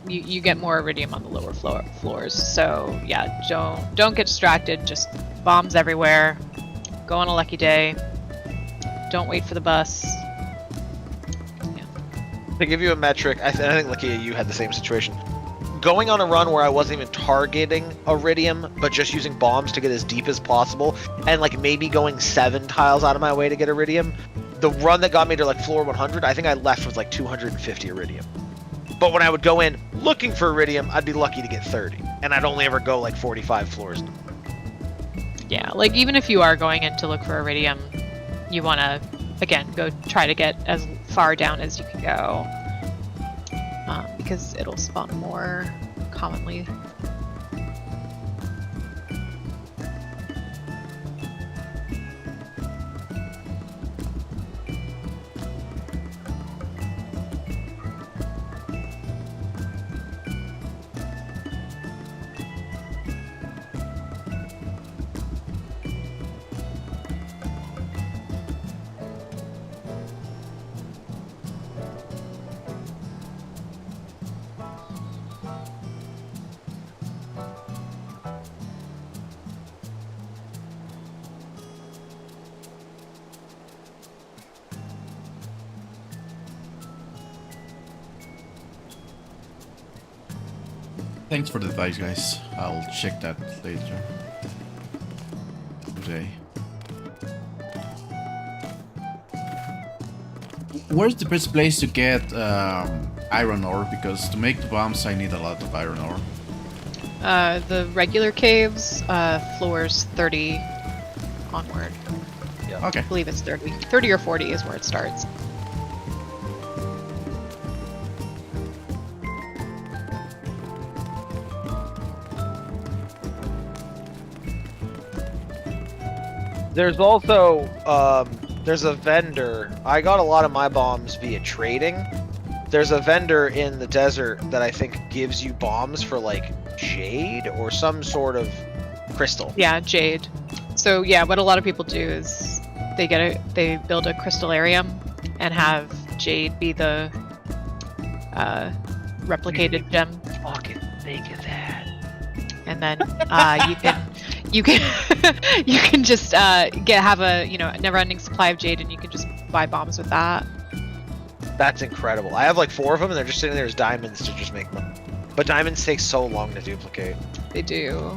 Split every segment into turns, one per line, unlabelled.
you get more iridium on the lower floors. So yeah, don't get distracted. Just bombs everywhere. Go on a lucky day. Don't wait for the bus. Yeah.
To give you a metric, I think Lakia, you had the same situation. Going on a run where I wasn't even targeting iridium, but just using bombs to get as deep as possible, and like maybe going 7 tiles out of my way to get iridium. The run that got me to like floor 100, I think I left with like 250 iridium. But when I would go in looking for iridium, I'd be lucky to get 30, and I'd only ever go like 45 floors.
Yeah, like even if you are going in to look for iridium, you want to, again, go try to get as far down as you can go. Because it'll spawn more commonly.
Thanks for the advice, guys. I'll check that later. Today. Where's the best place to get iron ore? Because to make the bombs, I need a lot of iron ore.
The regular caves, floors 30 onward.
Yeah.
Okay.
I believe it's 30. 30 or 40 is where it starts.
There's also, there's a vendor. I got a lot of my bombs via trading. There's a vendor in the desert that I think gives you bombs for like jade or some sort of crystal.
Yeah, jade. So yeah, what a lot of people do is they build a crystallarium and have jade be the replicated gem.
Fucking think of that.
And then you can you can just have a never-ending supply of jade, and you can just buy bombs with that.
That's incredible. I have like 4 of them, and they're just sitting there as diamonds to just make money. But diamonds take so long to duplicate.
They do.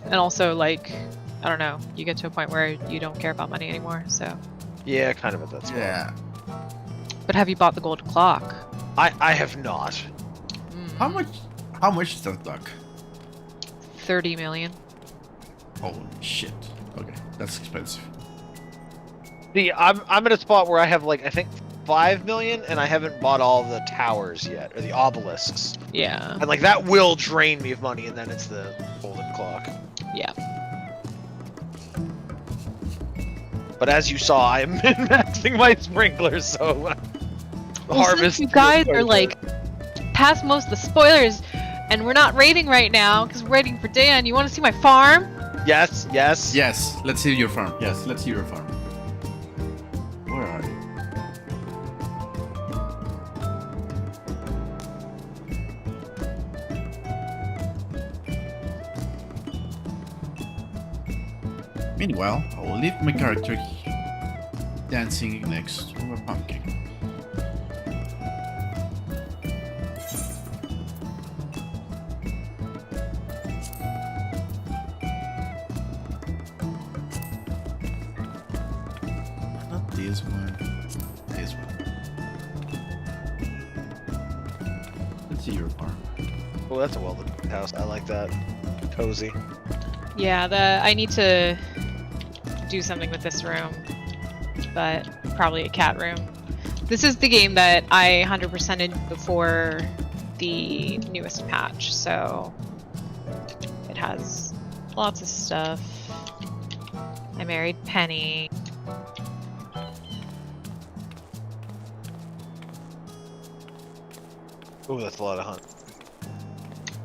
And also, like, I don't know, you get to a point where you don't care about money anymore. So.
Yeah, kind of at that spot.
Yeah.
But have you bought the gold clock?
I have not.
Mm.
How much is that duck?
30 million.
Holy shit. Okay, that's expensive.
See, I'm at a spot where I have like I think 5 million, and I haven't bought all the towers yet, or the obelisks.
Yeah.
And like that will drain me of money, and then it's the golden clock.
Yeah.
But as you saw, I am min-maxing my sprinklers, so
Well,
harvest.
since you guys are like past most of the spoilers, and we're not raiding right now because we're waiting for Dan. You want to see my farm?
Yes, yes.
Yes, let's see your farm. Yes, let's see your farm. Where are you? Meanwhile, I will leave my character dancing next to a pumpkin. Not this one. This one. Let's see your farm.
Oh, that's a well-lit house. I like that. Cozy.
Yeah, I need to do something with this room, but probably a cat room. This is the game that I 100%ed before the newest patch, so it has lots of stuff. I married Penny.
Oh, that's a lot of honey.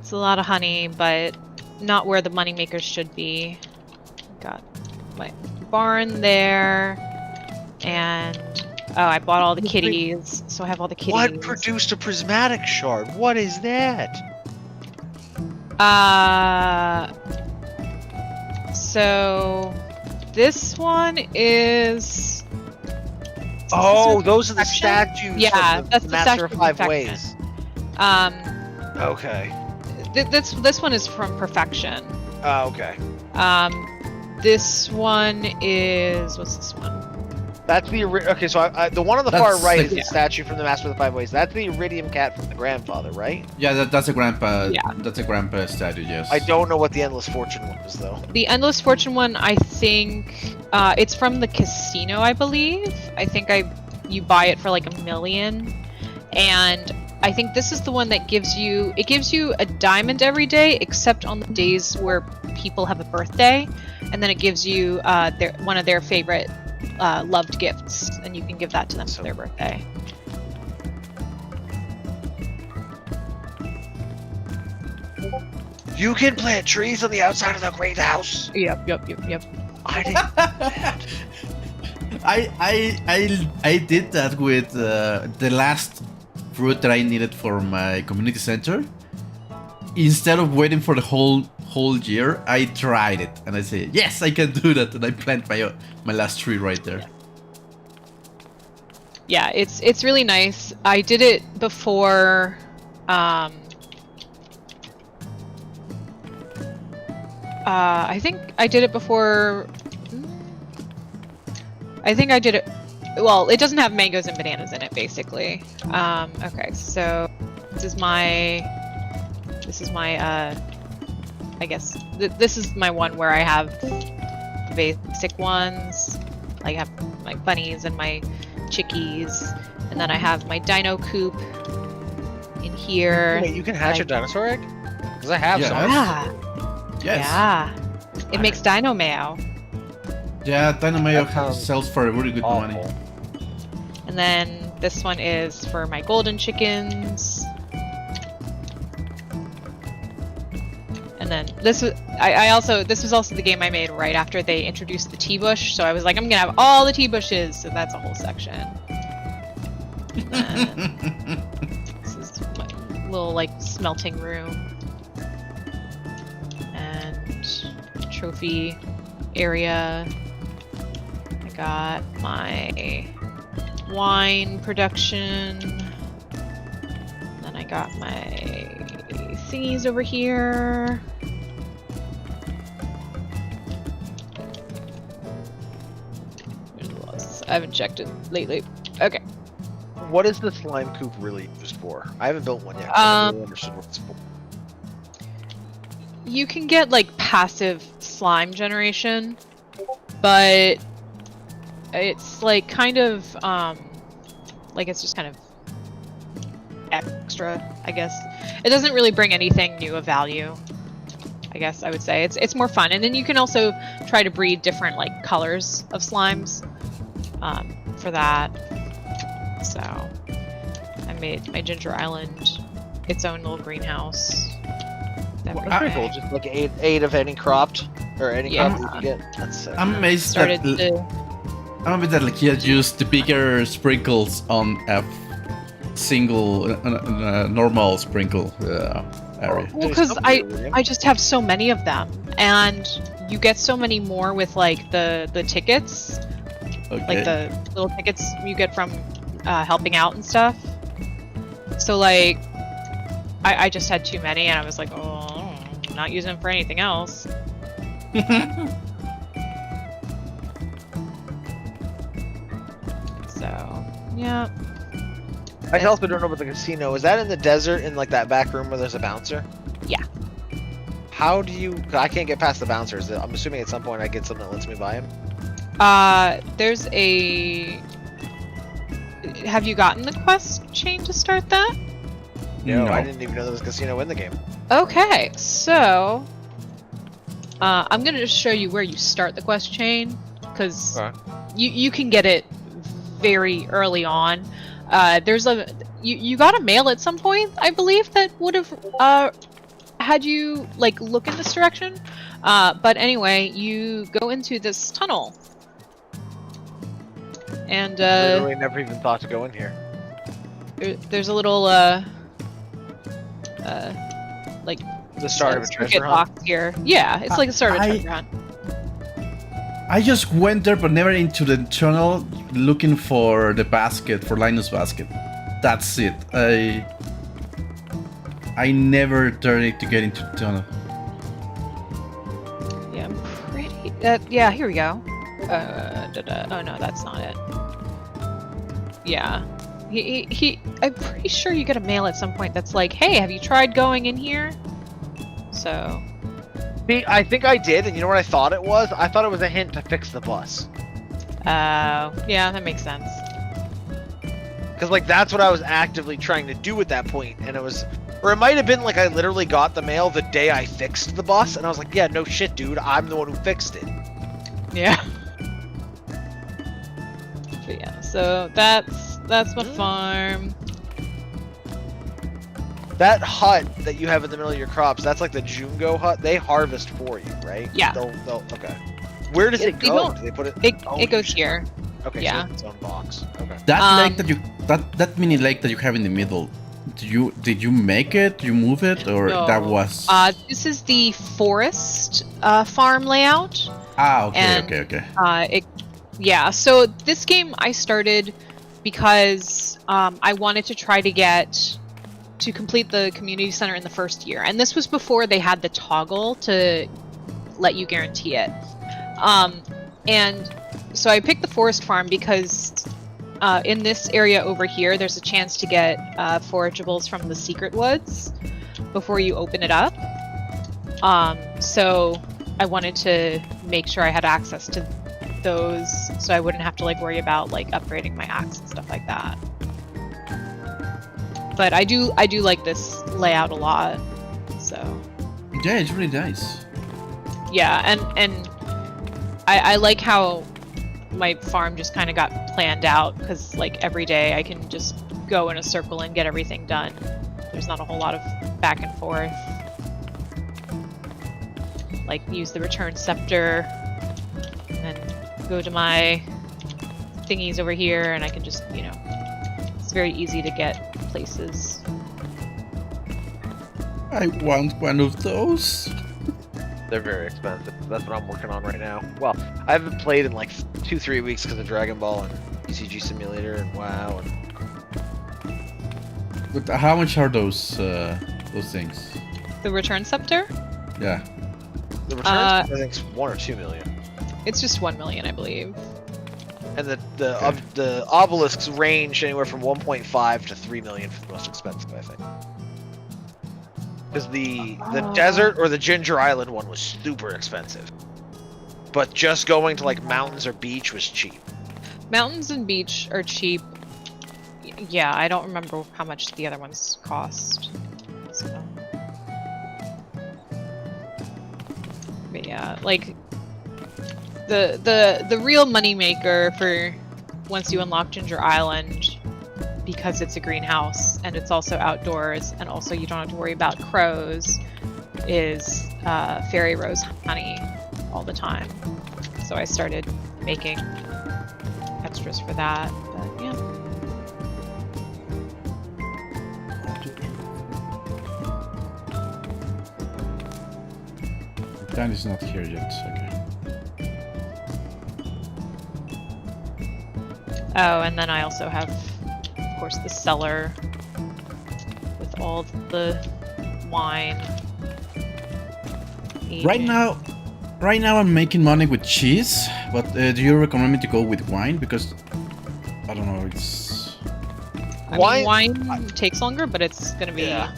It's a lot of honey, but not where the moneymakers should be. Got my barn there, and oh, I bought all the kitties, so I have all the kitties.
What produced a prismatic shard? What is that?
So this one is.
Oh, those are the
Perfection?
statues.
Yeah,
from
that's
the
the
Master
statue
of
of
Five
perfection.
Ways.
Um,
Okay.
this one is from Perfection.
Oh, okay.
This one is what's this one?
That's the okay. So the one on the
That's
far right
the-
is the statue from the Master of the Five Ways. That's the Iridium cat from the grandfather, right?
Yeah, that's a grandpa.
Yeah.
That's a grandpa statue. Yes.
I don't know what the Endless Fortune one is though.
The Endless Fortune one, I think, it's from the casino, I believe. I think you buy it for like $1 million, and I think this is the one that gives you a diamond every day, except on the days where people have a birthday, and then it gives you one of their favorite loved gifts, and you can give that to them for their birthday.
You can plant trees on the outside of the great house.
Yep.
I didn't.
I did that with the last fruit that I needed for my community center. Instead of waiting for the whole year, I tried it and I say yes, I can do that, and I plant my last tree right there.
Yeah, it's really nice. I did it before. I think I did it before. I think I did it. Well, it doesn't have mangoes and bananas in it, basically. Okay, so this is my. I guess this is my one where I have basic ones. Like I have my bunnies and my chickies, and then I have my dino coop in here.
Wait, you can hatch a dinosaur egg? Because I have
Yeah.
some.
Yeah.
Yes.
Yeah. It makes dino mayo.
Yeah, Dynamayo
That sounds
sells for really good money.
Awful.
And then this one is for my golden chickens. And then this was this was also the game I made right after they introduced the tea bush. So I was like, I'm gonna have all the tea bushes. So that's a whole section. And then this is my little like smelting room and trophy area. I got my wine production. Then I got my thingies over here. I haven't checked it lately. Okay.
What is the slime coop really used for? I haven't built one yet. I never really understood what it's for.
You can get like passive slime generation, but it's like kind of like it's just kind of extra, I guess. It doesn't really bring anything new of value, I guess I would say. It's more fun, and then you can also try to breed different like colors of slimes for that. So I made my Ginger Island its own little greenhouse.
That's pretty cool. Just like eight of any cropped or any crop you can get. That's sick.
I'm amazed
Started
that
to
I'm amazed that like he had used the bigger sprinkles on a single normal sprinkle area.
well, because I just have so many of them, and you get so many more with like the tickets,
Okay.
like the little tickets you get from helping out and stuff. So like, I just had too many, and I was like, oh, I'm not using them for anything else. So yeah.
I also don't know about the casino. Is that in the desert in like that back room where there's a bouncer?
Yeah.
How do you? 'Cause I can't get past the bouncers. I'm assuming at some point I get something that lets me buy him.
There's a. Have you gotten the quest chain to start that?
No, I didn't even know there was a casino in the game.
Okay, so I'm gonna just show you where you start the quest chain, because you can get it very early on. There's a you got a mail at some point, I believe, that would have had you like look in this direction. But anyway, you go into this tunnel, and
I literally never even thought to go in here.
There's a little like
The start of a
circuit
treasure hunt.
box here. Yeah, it's like a start of a
I-
treasure hunt.
I just went there, but never into the tunnel looking for the basket, for Linus' basket. That's it. I never tried to get into the tunnel.
Yeah, I'm pretty. Yeah, here we go. Oh no, that's not it. Yeah, I'm pretty sure you get a mail at some point that's like, "Hey, have you tried going in here?" So.
See, I think I did, and you know what I thought it was? I thought it was a hint to fix the bus.
Yeah, that makes sense.
Because, like, that's what I was actively trying to do at that point, and it was... Or it might have been like I literally got the mail the day I fixed the bus, and I was like, yeah, no shit, dude, I'm the one who fixed it.
Yeah. But yeah, so that's my farm.
That hut that you have in the middle of your crops, that's like the Jungo hut. They harvest for you, right?
Yeah.
They'll okay. Where does it
They
go?
don't-
Do they put it?
It goes here.
Okay,
yeah.
so it's its own box. Okay.
That lake that you that mini lake that you have in the middle, did you make it? You move it, or
No.
that was?
This is the forest farm layout.
Okay,
and,
okay.
Yeah, so this game I started because I wanted to try to complete the community center in the first year, and this was before they had the toggle to let you guarantee it. And so I picked the forest farm because in this area over here, there's a chance to get forageables from the secret woods before you open it up. So I wanted to make sure I had access to those, so I wouldn't have to like worry about like upgrading my axe and stuff like that. But I do like this layout a lot. So
Yeah, it's really nice.
yeah, and I like how my farm just kind of got planned out, because like every day I can just go in a circle and get everything done. There's not a whole lot of back and forth. Like use the return scepter and then go to my thingies over here, and I can just, you know, it's very easy to get places.
I want one of those.
They're very expensive. That's what I'm working on right now. Well, I haven't played in like 2-3 weeks because of Dragon Ball and ECG Simulator and WoW.
But how much are those things?
The return scepter?
Yeah.
The returns, I think, is 1 or 2 million.
It's just 1 million, I believe.
And the obelisks range anywhere from 1.5 to 3 million for the most expensive, I think. Because the desert or the Ginger Island one was super expensive. But just going to like mountains or beach was cheap.
Mountains and beach are cheap. Yeah, I don't remember how much the other ones cost. So. But yeah, like the real moneymaker for once you unlock Ginger Island, because it's a greenhouse and it's also outdoors, and also you don't have to worry about crows, is fairy rose honey all the time. So I started making extras for that, but yeah.
Dan is not here yet, okay.
Oh, and then I also have, of course, the cellar with all the wine.
Right now I'm making money with cheese, but do you recommend me to go with wine? Because, I don't know, it's...
I mean, wine takes longer, but it's going to be a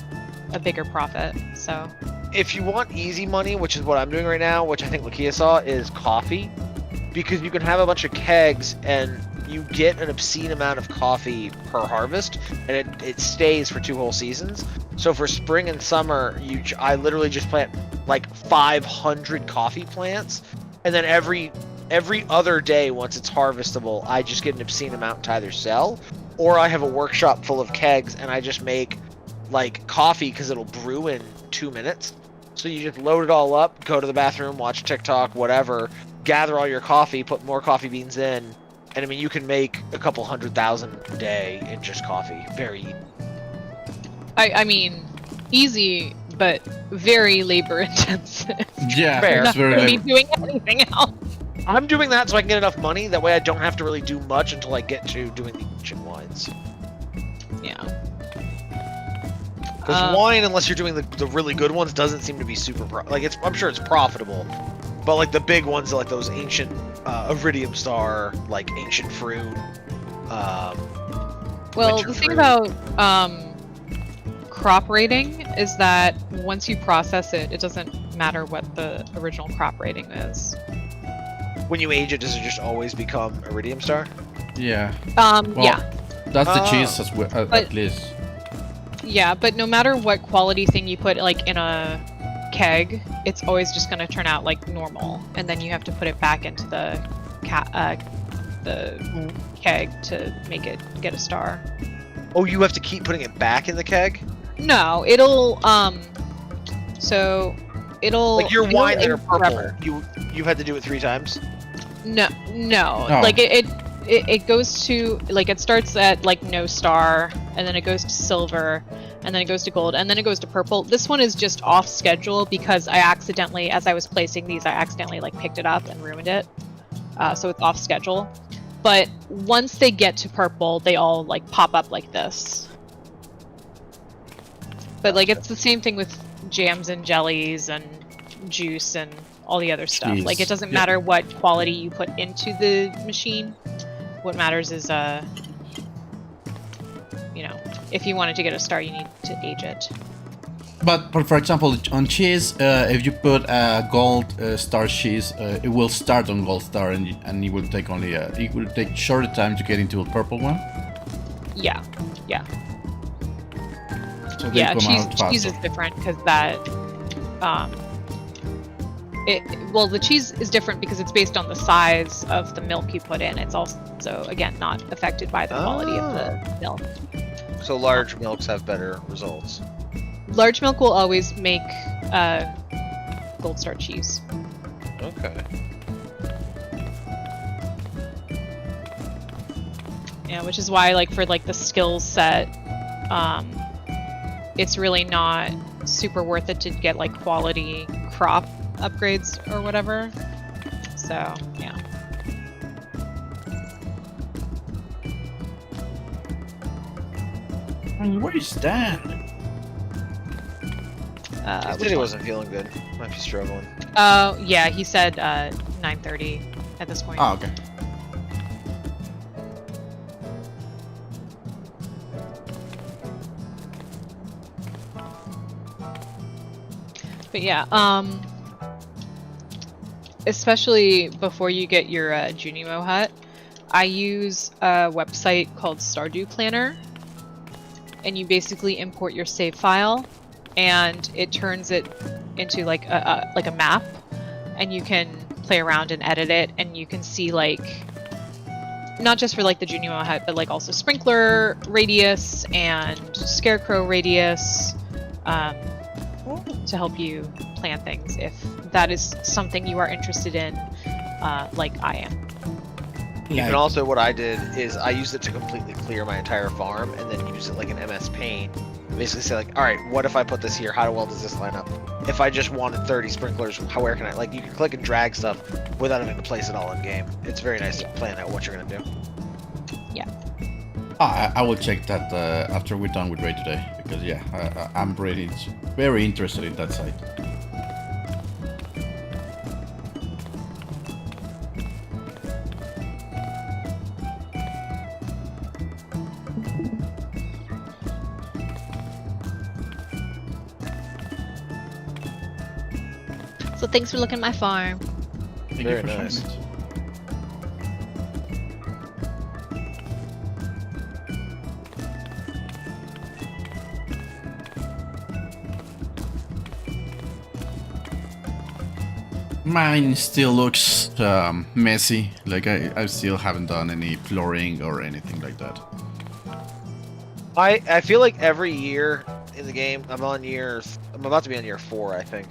bigger profit, so...
If you want easy money, which is what I'm doing right now, which I think Lakia saw, is coffee. Because you can have a bunch of kegs and you get an obscene amount of coffee per harvest, and it stays for 2 whole seasons. So for spring and summer, I literally just plant like 500 coffee plants, and then every other day once it's harvestable, I just get an obscene amount to either sell, or I have a workshop full of kegs and I just make like coffee because it'll brew in 2 minutes. So you just load it all up, go to the bathroom, watch TikTok, whatever, gather all your coffee, put more coffee beans in, And I mean, you can make a couple 100,000 a day in just coffee. Very easy.
I mean, easy, but very labor intensive.
Yeah,
Fair.
You're
it's
not
very.
going to be doing anything else.
I'm doing that so I can get enough money. That way I don't have to really do much until I get to doing the ancient wines.
Yeah.
Because wine, unless you're doing the really good ones, doesn't seem to be super I'm sure it's profitable, but like the big ones, like those ancient Iridium Star, like ancient fruit.
Well,
winter
the thing
fruit.
about crop rating is that once you process it, it doesn't matter what the original crop rating is.
When you age it, does it just always become Iridium Star?
Yeah.
Well,
yeah. That's the
Oh.
cheese as well, at least.
Yeah, but no matter what quality thing you put like in a keg, it's always just going to turn out like normal, and then you have to put it back into the keg to make it get a star.
Oh, you have to keep putting it back in the keg?
No, it'll so it'll
Like your
it'll
wine that are
age
purple,
forever.
you've had to do it 3 times?
No.
Oh.
Like it goes to like it starts at like no star, and then it goes to silver, and then it goes to gold, and then it goes to purple. This one is just off schedule because I accidentally, as I was placing these, I accidentally like picked it up and ruined it. So it's off schedule. But once they get to purple, they all like pop up like this. But like it's the same thing with jams and jellies and juice and all the other stuff.
Jeez.
Like it doesn't
Yeah.
matter what quality you put into the machine. What matters is if you wanted to get a star, you need to age it.
But for example, on cheese, if you put a gold star cheese, it will start on gold star, and it will take it will take shorter time to get into a purple one.
Yeah.
So they
Yeah,
come out
cheese
faster.
is different because that the cheese is different because it's based on the size of the milk you put in. It's also again not affected by the quality of the milk.
So large milks have better results.
Large milk will always make gold star cheese.
Okay.
Yeah, which is why like for like the skills set, it's really not super worth it to get like quality crop upgrades or whatever. So yeah.
Where is Dan?
He said he wasn't feeling good. Might be struggling.
Yeah, he said 9:30 at this point.
Oh, okay.
But yeah, especially before you get your Junimo hut, I use a website called Stardew Planner, and you basically import your save file, and it turns it into like a map, and you can play around and edit it, and you can see like not just for like the Junimo hut, but like also sprinkler radius and scarecrow radius. To help you plan things if that is something you are interested in, like I am.
And also what I did is I used it to completely clear my entire farm and then use it like an MS Paint. Basically say like, all right, what if I put this here? How well does this line up? If I just wanted 30 sprinklers, where can I, like you can click and drag stuff without having to place it all in game. It's very nice to plan out what you're going to do.
I will check that after we're done with Raid today, because yeah, I'm really very interested in that site.
So thanks for looking at my farm.
Thank
Very
you for
nice.
showing it. Mine still looks messy. Like I still haven't done any flooring or anything like that.
I feel like every year in the game, I'm about to be on year 4, I think.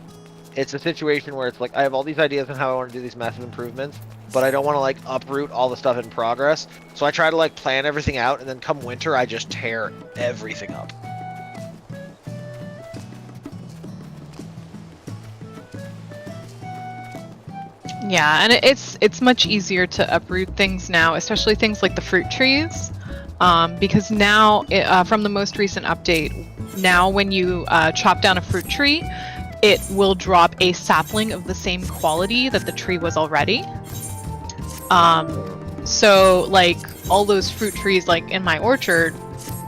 It's a situation where it's like I have all these ideas on how I want to do these massive improvements, but I don't want to like uproot all the stuff in progress. So I try to like plan everything out, and then come winter, I just tear everything up.
Yeah, and it's much easier to uproot things now, especially things like the fruit trees, because now from the most recent update, now when you chop down a fruit tree, it will drop a sapling of the same quality that the tree was already. So like all those fruit trees like in my orchard,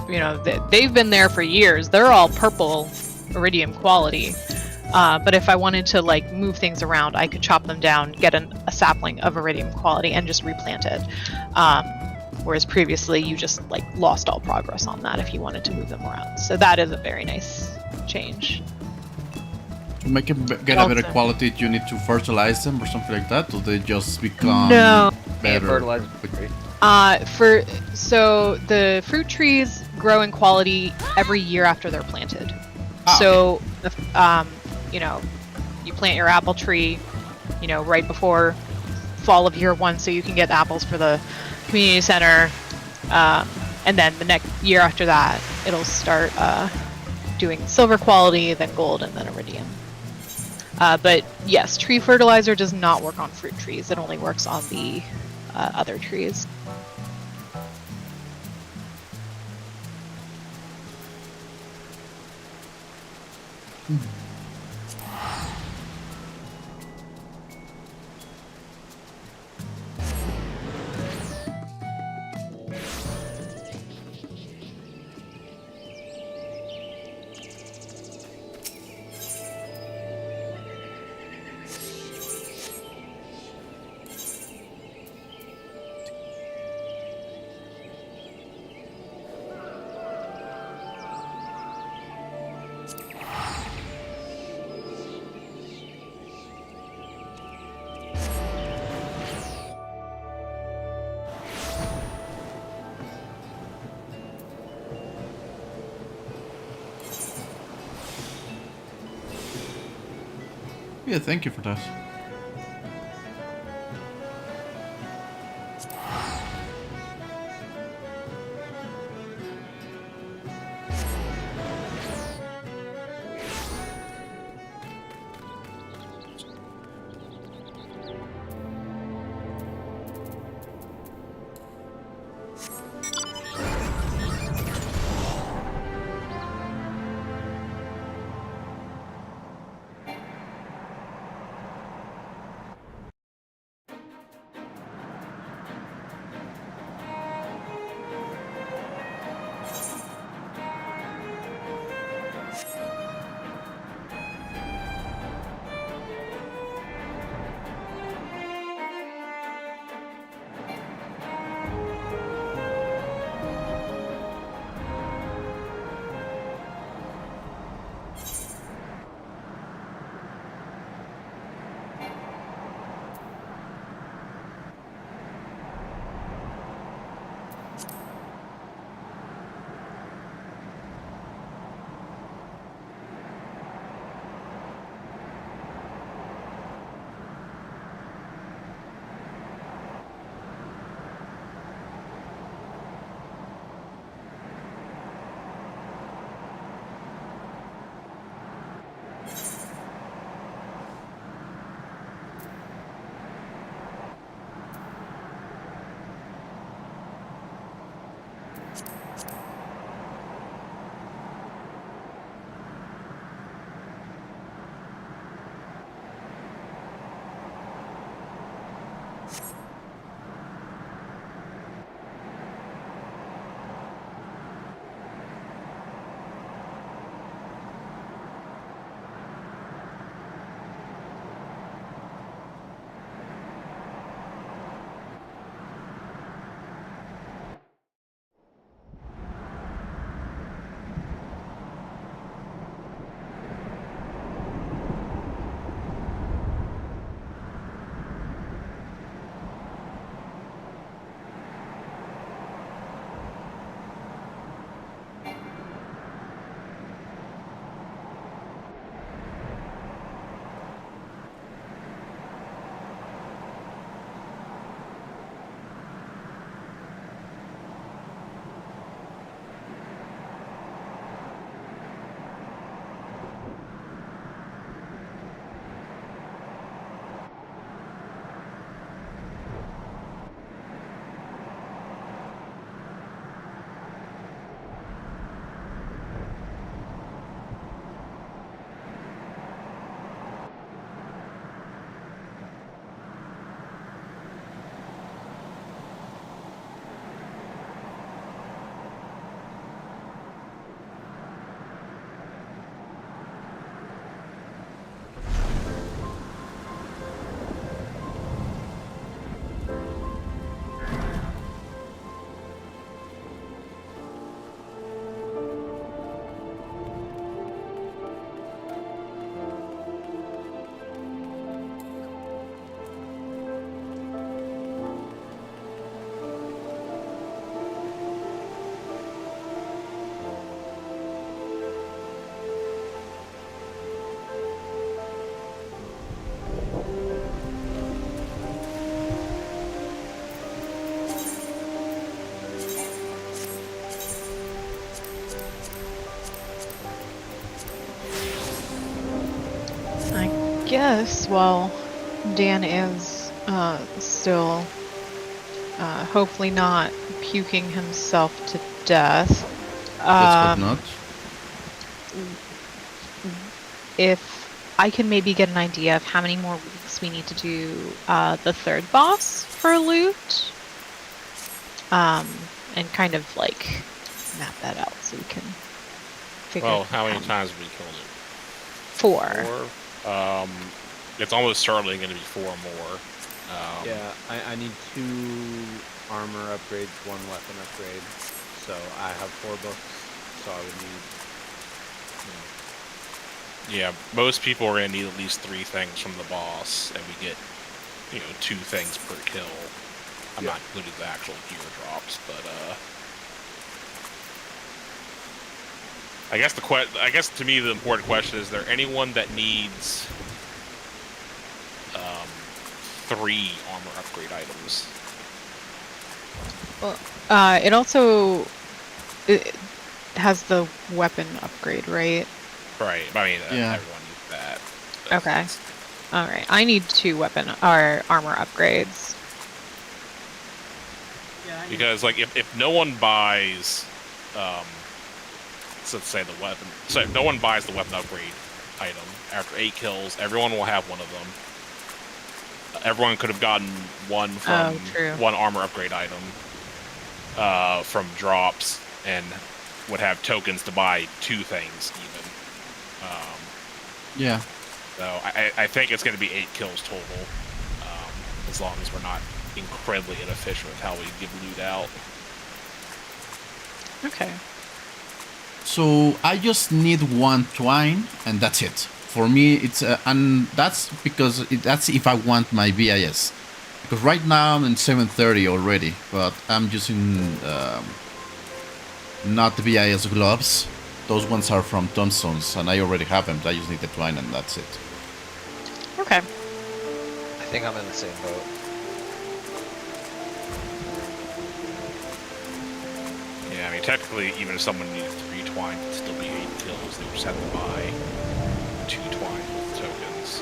you know, they've been there for years. They're all purple iridium quality. But if I wanted to like move things around, I could chop them down, get a sapling of iridium quality, and just replant it. Whereas previously, you just like lost all progress on that if you wanted to move them around. So that is a very nice change.
To make it get a better quality, do you need to fertilize them or something like that, or they just become better?
Fertilize.
So the fruit trees grow in quality every year after they're planted. So you know, you plant your apple tree, you know, right before fall of year one, so you can get apples for the community center, and then the next year after that, it'll start doing silver quality, then gold, and then iridium. But yes, tree fertilizer does not work on fruit trees. It only works on the other trees.
Yeah, thank you for that.
guess while Dan is still hopefully not puking himself to death,
Let's hope not.
if I can maybe get an idea of how many more weeks we need to do the third boss for loot, and kind of like map that out so we can figure.
Well, how many times have we killed it?
4.
4. It's almost certainly going to be 4 more.
Yeah, I need 2 armor upgrades, 1 weapon upgrade. So I have 4 books, so I would need,
Yeah, most people are going to need at least 3 things from the boss, and we get, 2 things per kill. I'm not including the actual gear drops, but I guess to me the important question is there anyone that needs 3 armor upgrade items?
Well, it also has the weapon upgrade, right?
Right. I mean,
Yeah.
everyone needs that.
Okay. All right. I need 2 weapon or armor upgrades.
Because like if no one buys, so let's say the weapon. So if no one buys the weapon upgrade item after 8 kills, everyone will have one of them. Everyone could have gotten one from one armor upgrade item from drops, and would have tokens to buy 2 things even.
Yeah.
So I think it's going to be 8 kills total, as long as we're not incredibly inefficient with how we give loot out.
Okay.
So I just need 1 twine, and that's it. For me, it's and that's because that's if I want my BIS. Because right now I'm in 730 already, but I'm using not the BIS gloves. Those ones are from Tombstones, and I already have them. I just need the twine, and that's it.
Okay.
I think I'm in the same boat.
Yeah, I mean, technically, even if someone needed 3 twine, it'd still be 8 kills. They would just have to buy 2 twine with tokens.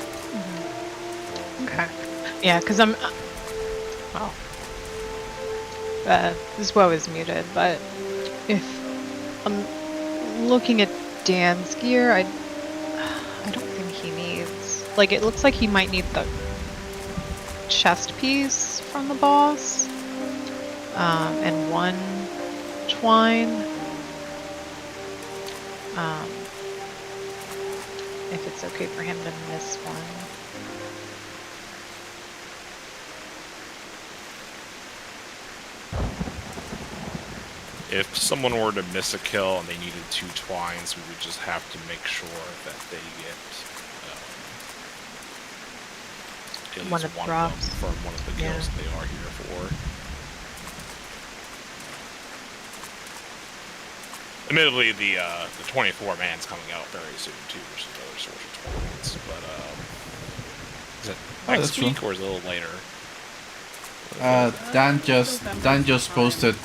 Okay. Yeah, because I'm. Well, this woe is muted, but if I'm looking at Dan's gear, I don't think he needs. Like, it looks like he might need the chest piece from the boss, and 1 twine. If it's okay for him to miss 1.
If someone were to miss a kill and they needed 2 twines, we would just have to make sure that they get at least
One of the
one
drops.
of them from one of the kills they are here for. Admittedly, the 24-man's coming out very soon too, which is another source of twines. But is it next
that's
week
true.
or is it a little later?
Dan just posted.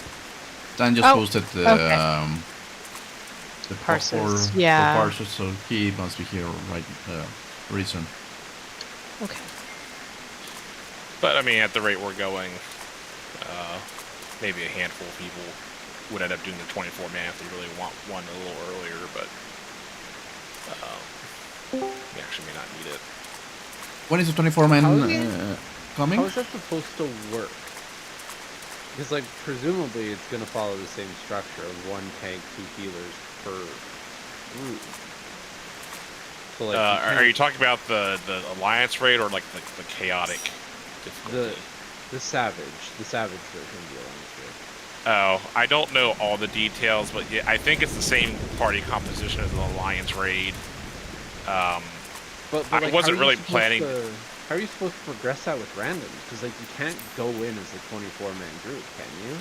Dan just
Oh,
posted the
okay.
the
Parsers,
for
yeah.
Parsers, so he must be here right pretty soon.
Okay.
But I mean, at the rate we're going, maybe a handful of people would end up doing the 24-man if they really want one a little earlier, but we actually may not need it.
When is the 24-man coming?
how is that supposed to work? Because, like, presumably it's going to follow the same structure of 1 tank, 2 healers per route. So, like,
Are you talking about the alliance raid or like the chaotic difficulty?
the savage version of the alliance raid?
Oh, I don't know all the details, but yeah, I think it's the same party composition as the alliance raid.
But
I
like,
wasn't
how are you
really
supposed
planning.
How are you supposed to progress that with randoms? Because, like, you can't go in as a 24-man group, can you?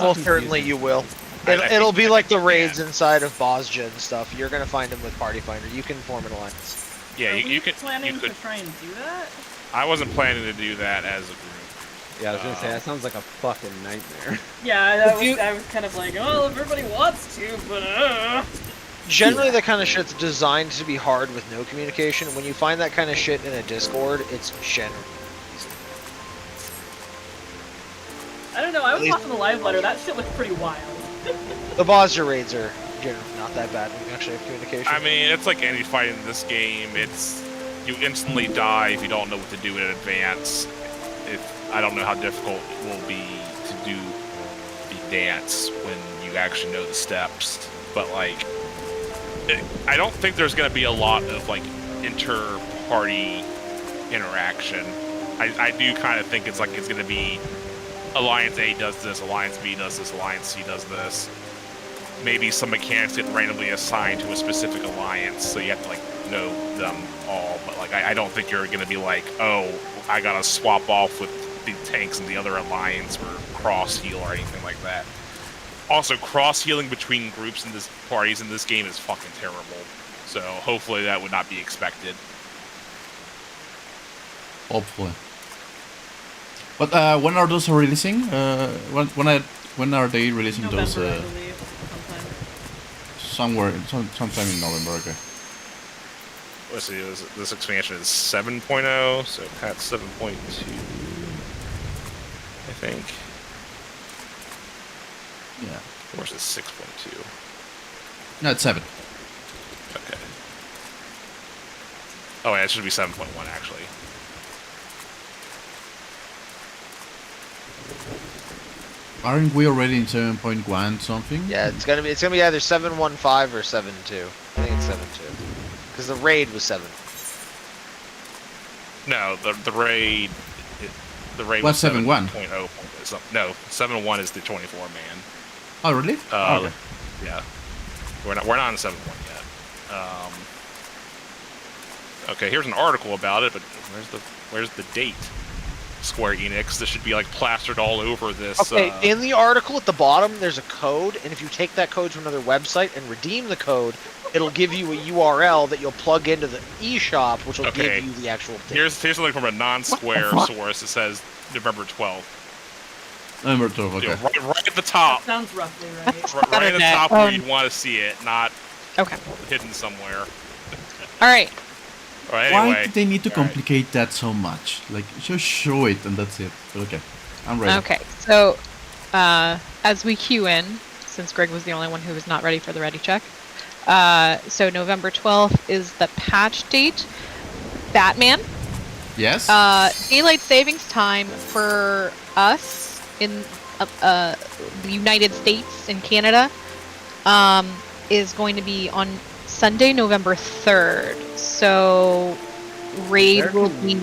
Most certainly you will. It'll be like the raids inside of Bosja and stuff. You're gonna find them with Party Finder. You can form an alliance.
Yeah,
Are
you
we
could.
planning
You could.
to try and do that?
I wasn't planning to do that as a group.
Yeah, I was gonna say that sounds like a fucking nightmare.
Yeah, I was kind of like, oh, everybody wants to, but
Generally, that kind of shit's designed to be hard with no communication. When you find that kind of shit in a Discord, it's generally easy.
I don't know. I was watching the live letter. That shit looked pretty wild.
The Bosnia raids are generally not that bad when you actually have communication.
I mean, it's like any fight in this game. It's you instantly die if you don't know what to do in advance. I don't know how difficult it will be to do the dance when you actually know the steps. But like, I don't think there's going to be a lot of like inter-party interaction. I do kind of think it's going to be Alliance A does this, Alliance B does this, Alliance C does this. Maybe some mechanics get randomly assigned to a specific alliance, so you have to like know them all. But like, I don't think you're going to be like, oh, I got to swap off with the tanks in the other alliance or cross heal or anything like that. Also, cross healing between groups in this parties in this game is fucking terrible. So hopefully that would not be expected.
Hopefully. But when are those releasing? When are they releasing
November,
those?
I believe, sometime.
Sometime in November. Okay.
Let's see. This expansion is 7.0, so Pat's 7.2, I think.
Yeah.
Or is it 6.2?
No, it's 7.
Okay. Oh, yeah, it should be 7.1 actually.
Aren't we already in 7.1 something?
Yeah, it's gonna be either 7.15 or 7.2. I think it's 7.2 because the raid was 7.
No, the raid. The raid
What's
was
7.1?
7.0. No, 7.1 is the 24 man.
Oh really? Okay.
Yeah, we're not on 7.1 yet. Okay, here's an article about it, but where's the date? Square Enix, this should be like plastered all over this.
Okay, in the article at the bottom, there's a code, and if you take that code to another website and redeem the code, it'll give you a URL that you'll plug into the eShop, which will give you the actual date.
Here's something from a non-Square source. It says November 12th.
November 12th, okay.
Yeah, right at the top.
That sounds roughly right.
Right at the top where you'd want to see it, not hidden somewhere.
Alright.
Alright,
Why
anyway.
do they need to complicate that so much? Like, just show it and that's it. Okay, I'm ready.
Okay, so as we queue in, since Greg was the only one who was not ready for the ready check, so November 12th is the patch date. Batman.
Yes?
Daylight savings time for us in the United States and Canada is going to be on Sunday, November 3rd. So raid will be.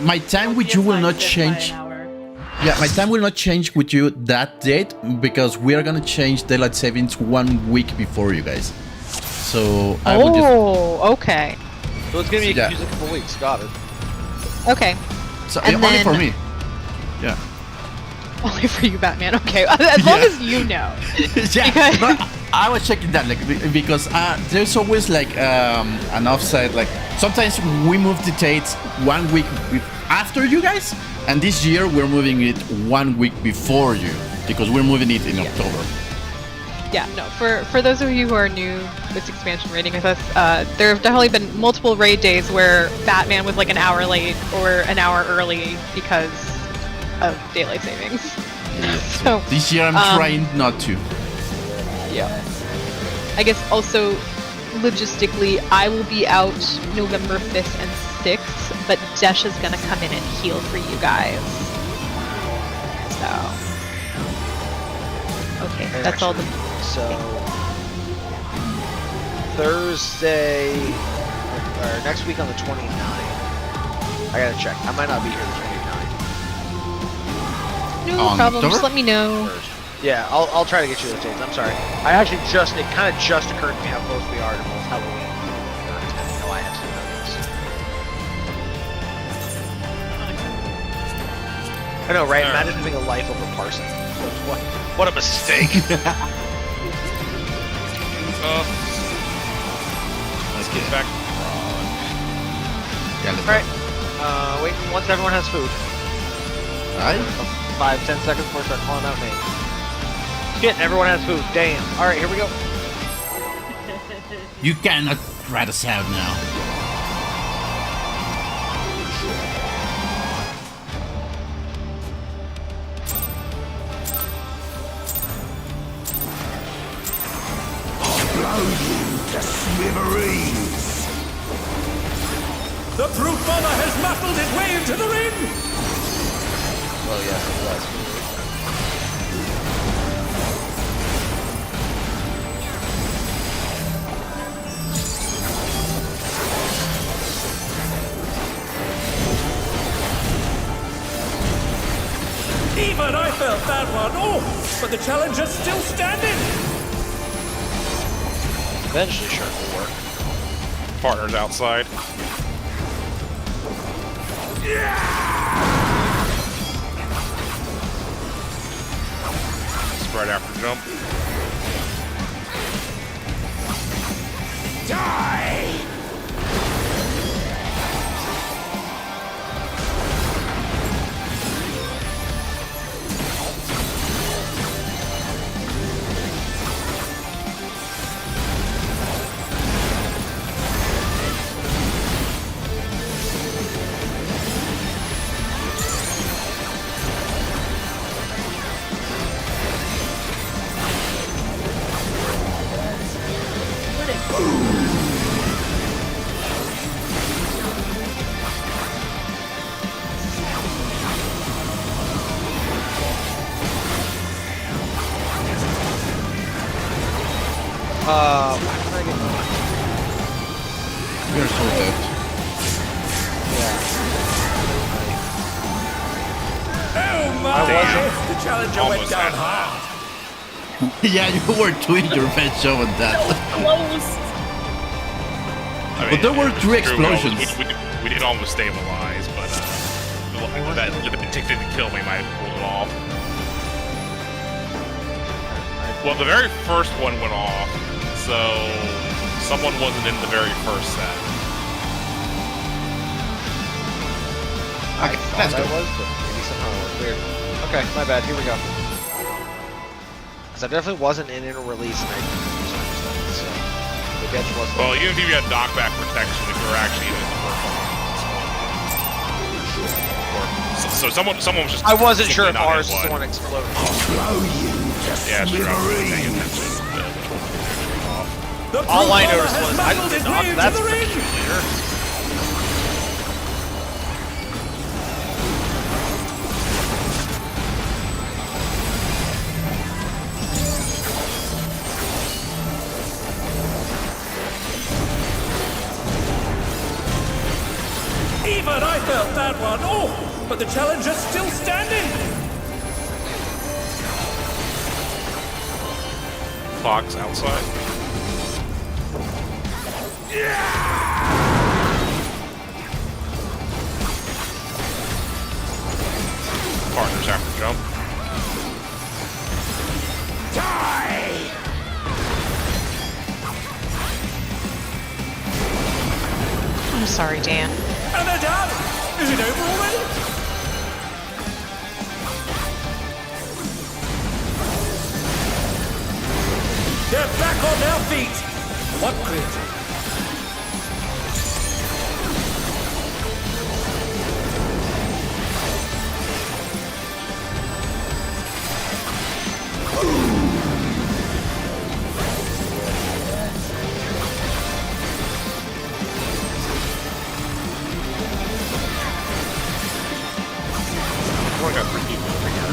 My time with you will not change. Yeah, my time will not change with you that date because we are gonna change daylight savings 1 week before you guys. So I will just.
Okay.
So it's gonna be a couple weeks. Got it.
Okay.
So
And
only
then-
for me. Yeah.
Only for you, Batman. Okay, as long as you know.
Yeah. No, I was checking that, like, because there's always like an offset. Like sometimes we move the dates 1 week after you guys, and this year we're moving it 1 week before you because we're moving it in October.
Yeah, no. For those of you who are new with expansion raiding with us, there have definitely been multiple raid days where Batman was like an hour late or an hour early because of daylight savings. So
this year I'm trying not to.
Yeah. I guess also logistically, I will be out November 5th and 6th, but Desh is gonna come in and heal for you guys. So okay, that's all the.
So Thursday or next week on the 29th. I gotta check. I might not be here the 29th.
No problem. Just let me know.
Yeah, I'll try to get you those dates. I'm sorry. I actually it kind of just occurred to me how close we are to both Halloween and no, I have to know this. I know, right? Imagine having a life over Parson. What a mistake.
Let's get back.
Alright. Wait, once everyone has food.
Alright.
5-10 seconds before I start calling out names. Shit, everyone has food. Damn. Alright, here we go.
You cannot rat us out now.
Blow you to smithereens!
The brute mother has muscled its way into the ring!
Well, yes, it does.
Even I felt that one. Oh, but the challenger's still standing.
Eventually, sure, will work.
Partners outside. Spread after jump.
Die!
Why can I get on?
You're so dead.
Oh my!
I wasn't.
The challenger
Almost
went down
had
hard.
Yeah, you were doing your best job on that.
Close.
I
But there were
it's
two
true,
explosions.
We did almost stabilize, but that tick didn't kill me. Might have pulled it off. Well, the very first one went off, so someone wasn't in the very first set.
I
Okay,
thought
let's
I
go.
was, but maybe somehow it was weird. Okay, my bad. Here we go. Because I definitely wasn't in a release night. So the catch wasn't.
Well, even if you had knockback protection, if you were actually in the first one. So someone was just.
I wasn't sure if
simply not
ours
in
was the
one.
one exploding.
Blow you to
Yeah, sure. I was paying
smithereens!
attention.
The
All
brute
I
mother
noticed
has
was I
muscled
did
its
not.
way into
That's
the ring.
peculiar.
Even I felt that one. Oh, but the challenger's still standing.
Clocks outside. Partners after jump.
I'm sorry, Dan.
And they're down. Is it over already? They're back on their feet. What grit?
Only got 3 people over here.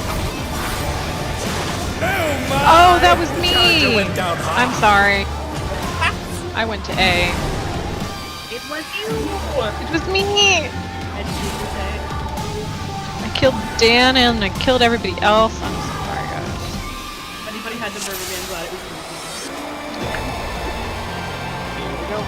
Oh, that was me!
Challenger went down hard.
I'm sorry. I went to A.
It was you.
It was me!
As you would say.
I killed Dan and I killed everybody else. I'm so sorry, guys.
If anybody had the burger man, glad it was me.
Here we go.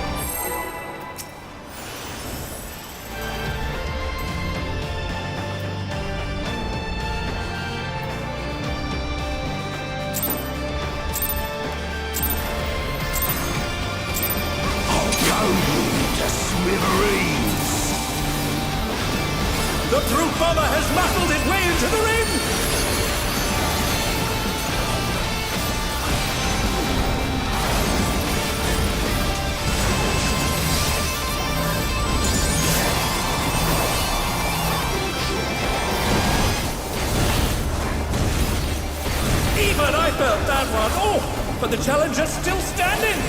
Blow you to smithereens!
The brute mother has muscled its way into the ring. but the challenger's still standing.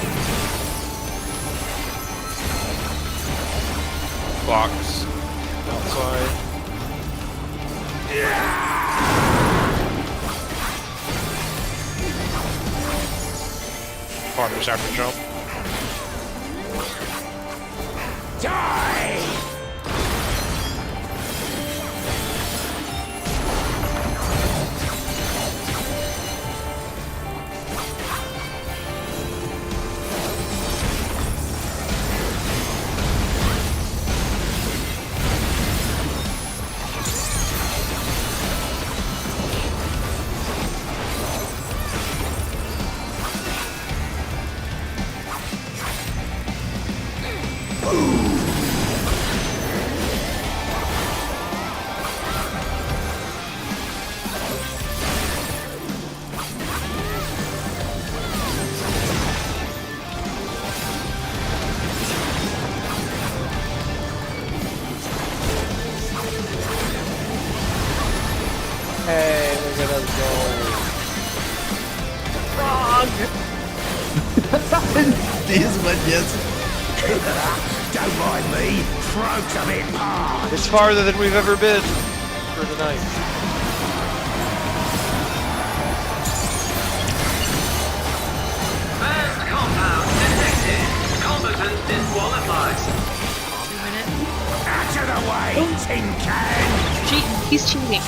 Clocks outside. Partners have to jump.
Die!
Hey, look at us go.
This one, yes.
Don't mind me. Throat's a bit hard.
It's farther than we've ever been for the night.
First compound detected. Combatant disqualified.
2 minutes.
Out of the way, tin can.
Cheating. He's cheating.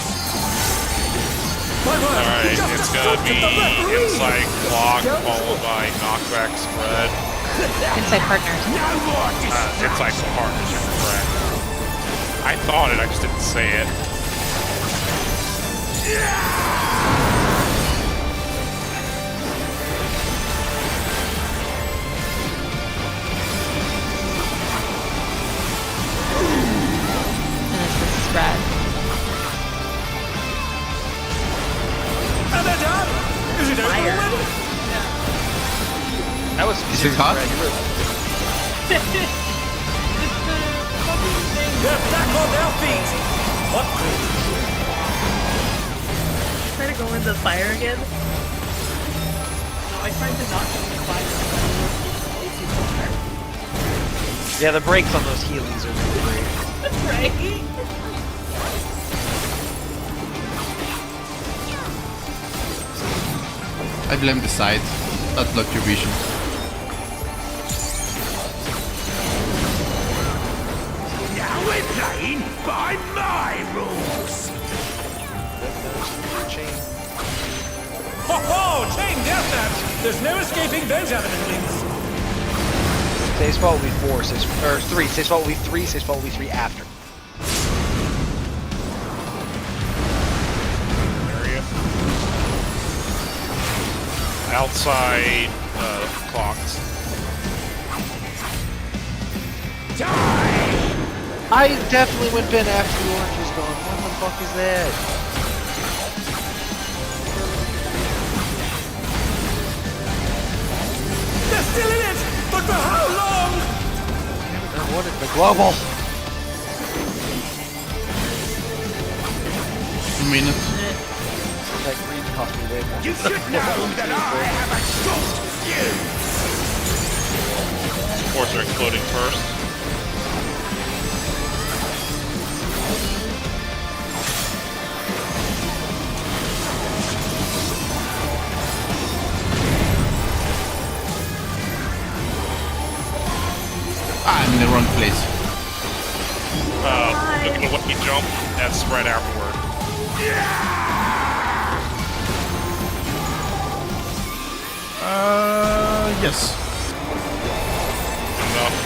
Alright, it's gonna be inside clock followed by knockback spread.
Inside partners.
No more
Inside some partners, you're correct. I thought it, I just didn't say it.
And it's the spread.
And they're done. Is it over already?
That was
Is it hot?
They're back on their feet. What?
Try to go in the fire again. No, I tried to not go in the fire.
Yeah, the brakes on those Heelys are really great.
Right?
I blame the side. Not block your vision.
Now we're playing by my rules.
Ho ho! Chain deathmatch! There's no escaping those animals.
Safe spot will be 4, or 3. Safe spot will be 3, safe spot will be 3 after.
Area. Outside clocks.
Die!
I definitely went Ben after the orange was gone. What the fuck is that?
They're still in it! But for how long?
What is the global?
2 minutes.
That green cost me way more.
You should know that I have a short fuse.
Supports are exploding first.
I'm in the wrong place.
Looking to let me jump and spread afterward.
Yes.
Enough.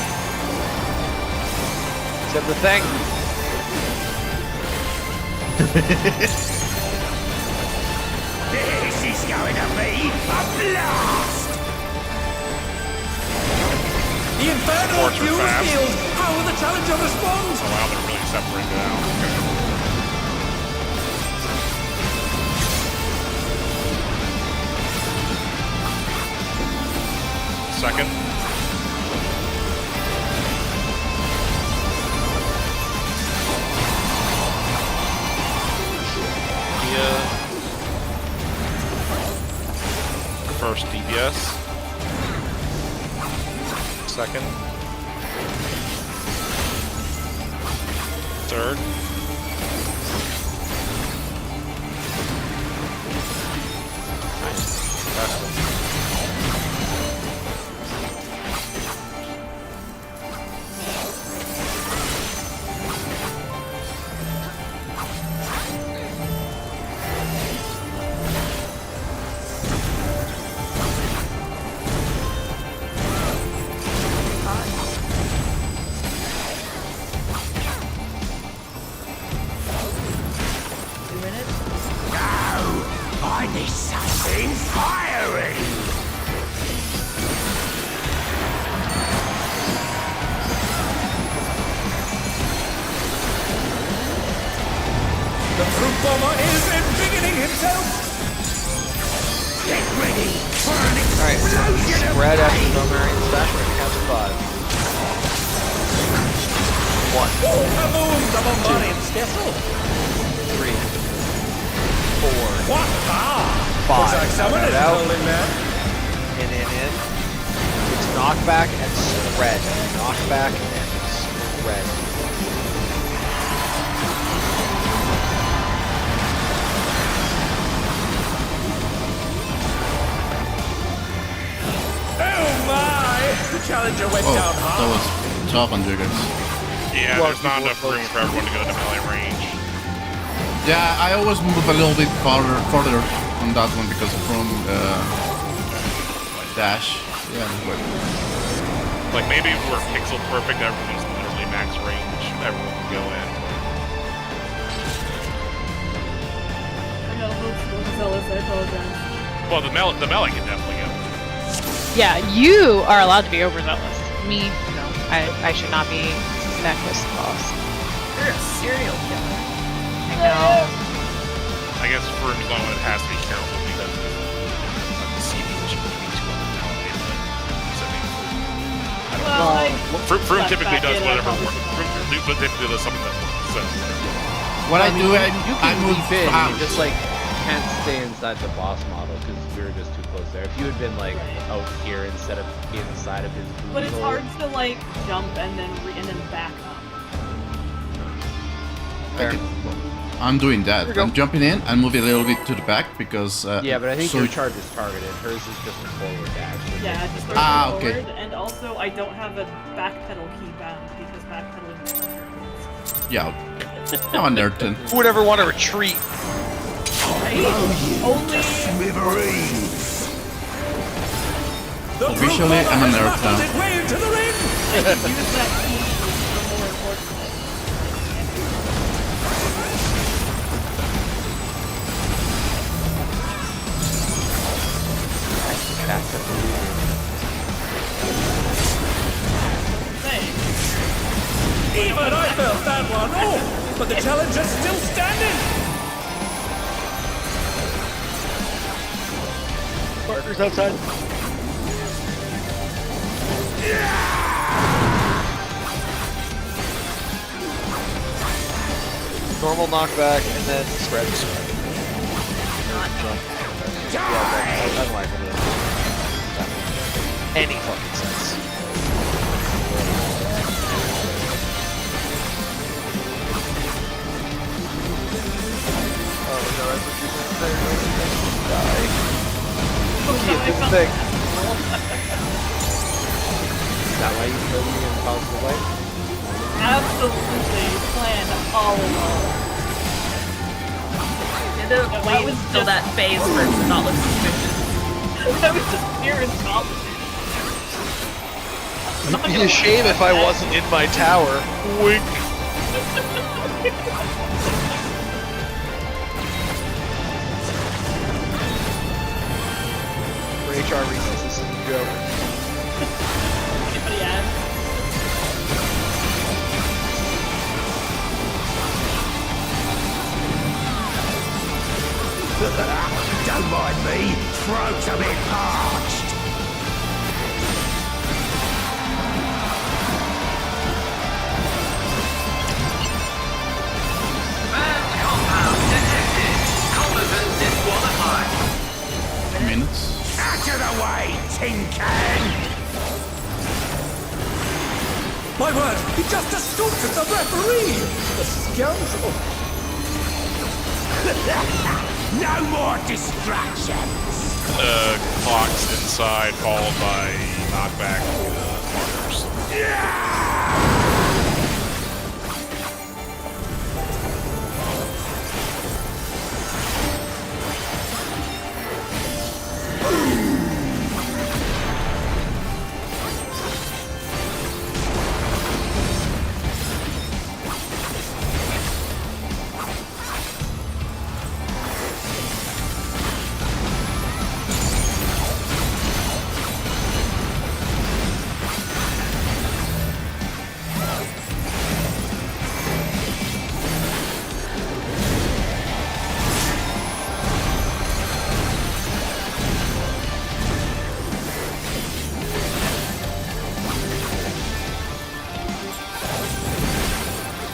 Except the thing.
This is going to be a blast!
The infernal
Supports are
fuel
fast.
field! How will the challenger respond?
Oh wow, they're really separated out. Okay. Second. first DPS. Second. Third. Last one.
I need something fiery!
The fruit bomber is embiggening himself!
Get ready for an
Alright,
explosion of
spread after
pain!
Bowmarian stash. We're gonna count to 5. 1,
Kaboom! The bombardment special!
3, 4,
What? Ah!
5.
Looks like someone is
out.
holding that.
In. It's knockback and spread. Knockback and spread.
Oh my! The challenger went
Oh,
down
that
hard.
was tough on you guys.
Yeah,
Well,
there's not enough
people-
room for everyone to go to melee range.
Yeah, I always move a little bit further on that one because from dash. Yeah, like,
Like maybe if we're pixel perfect, everyone's literally max range. Everyone can go in.
I got a little overzealous, I apologize.
Well, the melee can definitely go.
Yeah, you are allowed to be overzealous. Me, no. I should not be that close to the boss.
You're a serial killer.
I know.
I guess Froom's the one that has to be careful because of the C position between 2 other melee. Froom typically does whatever works. Froom typically does something that works. So whatever.
what I do,
you
I
can
move
leap in,
fast.
you just like can't stay inside the boss model because we were just too close there. If you had been like out here instead of inside of his booty
But it's
hole-
hard to like jump and then back up.
Fair.
I'm doing that.
There you go.
I'm jumping in and moving a little bit to the back because.
Yeah, but I think
so
your charge is targeted. Hers is just a forward dash.
Yeah, just throw
Ah,
it
okay.
forward, and also I don't have a backpedal key bound because backpedaling is
Yeah. Come on there, then.
Who would ever want to retreat?
right? Only
Smithereens!
The fruit
Officially,
bomber
I'm a
has
nerd
muscled
now.
its way into the ring!
I can use that key for more important things. Thanks.
Even I felt that one! Oh! But the challenger's still standing!
Partners outside. Normal knockback and then spread. Yeah, I don't like it. That makes any fucking sense. Oh, no, that's what you're saying. Die. This thing.
Is that why you killed me in Cosmic Light?
Absolutely planned all along.
Did it wait until that phase for it to not look suspicious?
That was just pure incompetence.
It'd be a shame if I wasn't in my tower. Wink. For HR reasons, this is a joke.
Anybody add?
Don't mind me, throat's a bit parched!
Banned compound detected. Combatant disqualified.
Minutes.
Out of the way, tin can!
My word, he just assaulted the referee! The scoundrel!
No more distractions!
Clocks inside, followed by knockback markers.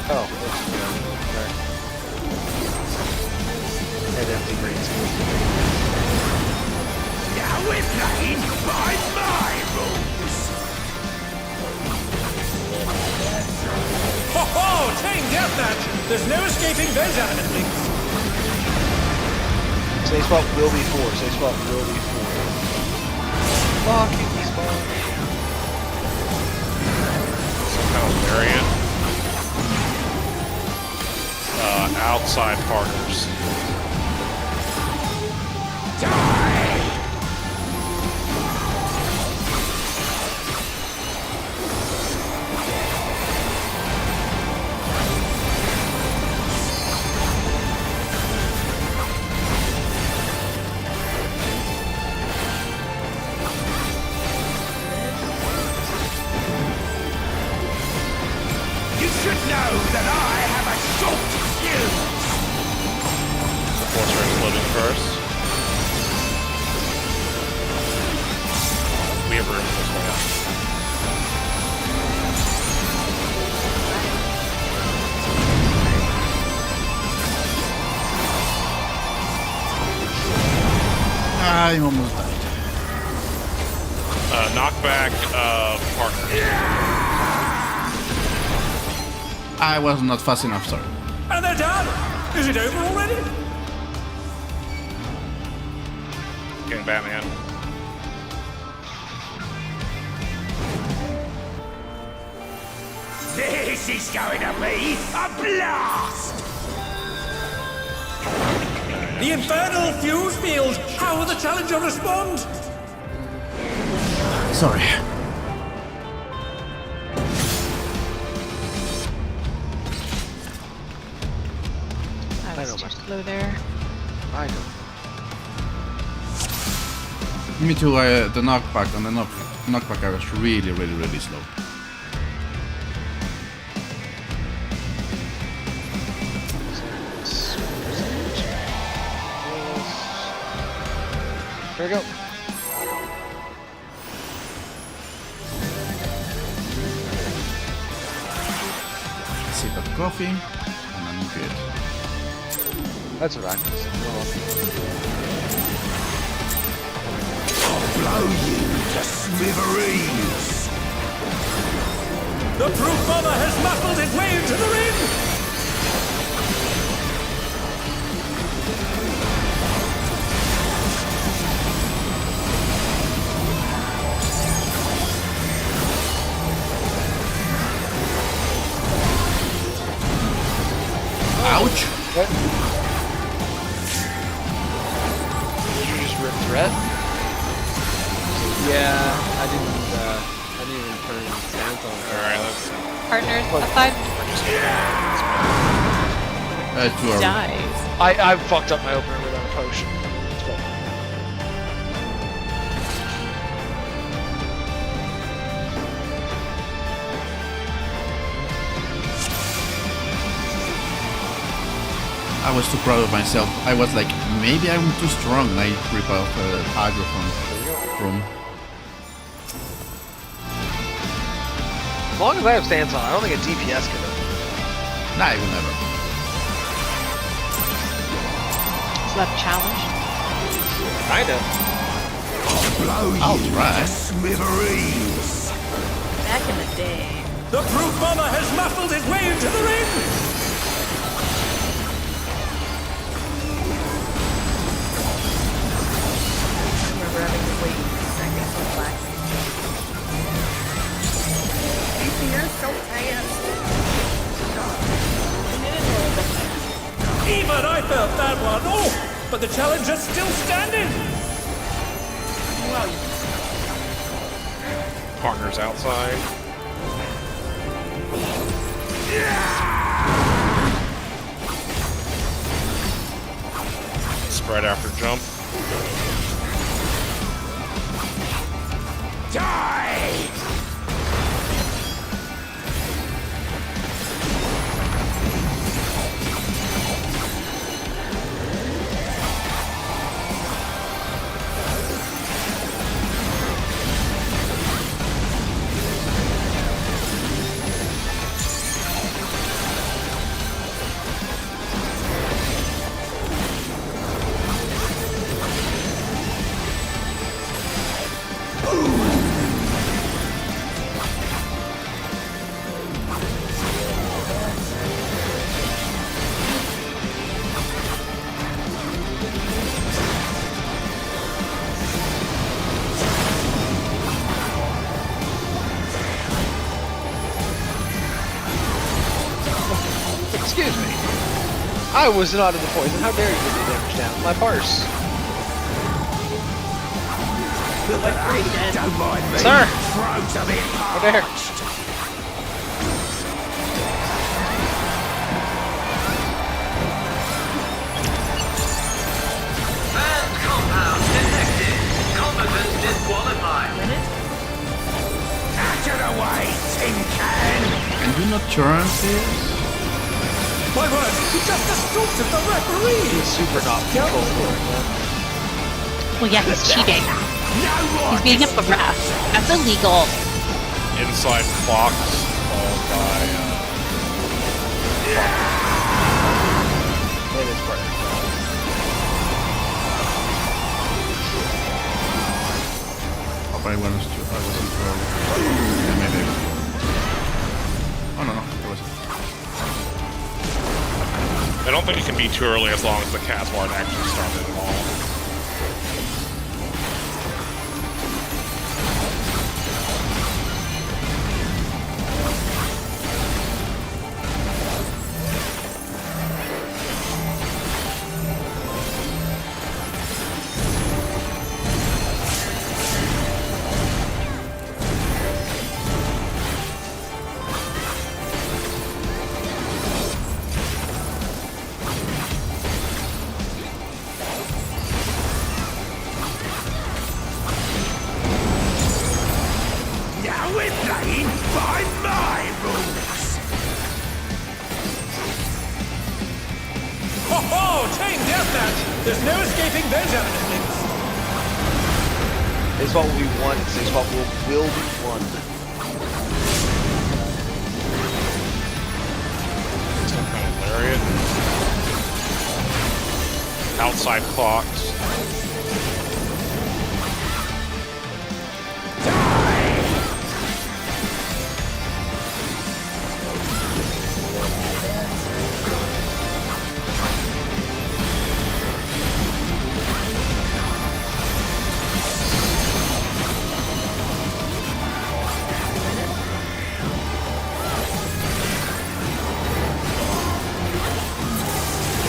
Oh, oops, sorry. Head empty green screen.
Now we're playing by my rules!
Ho ho! Chain deathmatch! There's no escaping those element links!
Say swap will be 4. Say swap will be 4. Locking spawn.
Some kind of variant. Outside partners.
Die! You should know that I have a short fuse!
Force are exploding first. We have room this way out.
I almost died.
Knockback partner.
I was not fast enough, sorry.
And they're done! Is it over already?
Getting Batman.
This is going to be a blast!
The infernal fuse field! How will the challenger respond?
Sorry.
I was
know,
too
but-
slow there.
I know.
Me too, the knockback, and the knockback I was really slow.
Here we go.
Sip of coffee, and I'm good.
That's what I need.
I'll blow you to smithereens!
The proof bomber has muscled his way into the ring!
Ouch!
What? Did you just rip threat?
Yeah, I didn't even turn stance on it.
Alright, let's
Partners, outside.
2 hours.
Dies.
I fucked up my opener without a potion. It's fine.
I was too proud of myself. I was like, maybe I'm too strong. I rip off aggro from.
As long as I have stance on, I don't think a DPS can.
Nah, I will never.
Is that a challenge?
Kind of.
blow
I'll
you
try.
to smithereens.
Back in the day.
The brute bomber has muffled his way into the ring!
I remember having to wait 2 seconds for black. You're so fast.
Even I felt that one! Oh! But the challenger's still standing!
Partners outside. Spread after jump.
Die!
Excuse me. I was not in the poison. How dare you give me damage down? My parse.
Don't mind me.
Sir!
Throat a bit
How dare.
parched.
Banned compound detected. Combatant disqualified.
Out of the way, tin can.
Can you not turn this?
My word, he just assaulted the referee!
He's super not controllable.
Well, yeah, he's cheating.
No
He's beating up the ref. That's illegal.
Inside clocks, followed by
It is part.
Hope I wasn't too early. Yeah, maybe. Oh no, it wasn't.
I don't think it can be too early as long as the cast aren't actually started at all.
Now we're playing by my rules.
Ho ho! Chain deathmatch! There's no escaping those enemies!
It's what we want. It's what will be won.
Some kind of lariat. Outside clocks.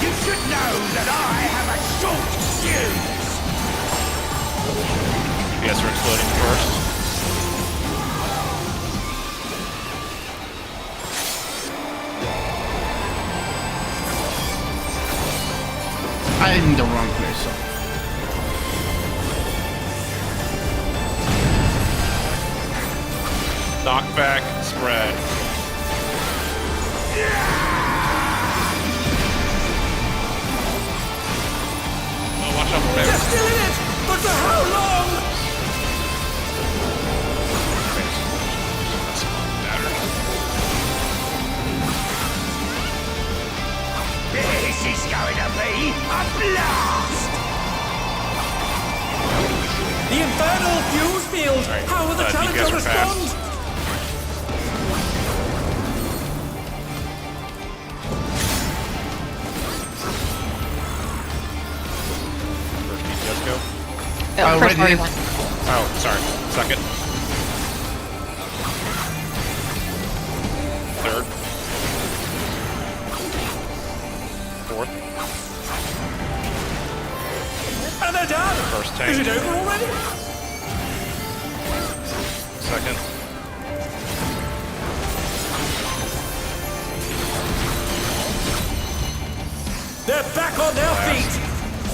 You should know that I have a short fuse.
EPS are exploding first.
I'm in the wrong place. So.
Knockback, spread. Oh, watch out for
They're
bears.
still in it! But for how long?
This is going to be a blast.
The Inferno
First party
did.
one.
Oh, sorry. Second. Third. Fourth.
And they're done!
First
Is
tank.
it over already?
Second.
They're back on their
Last.
feet!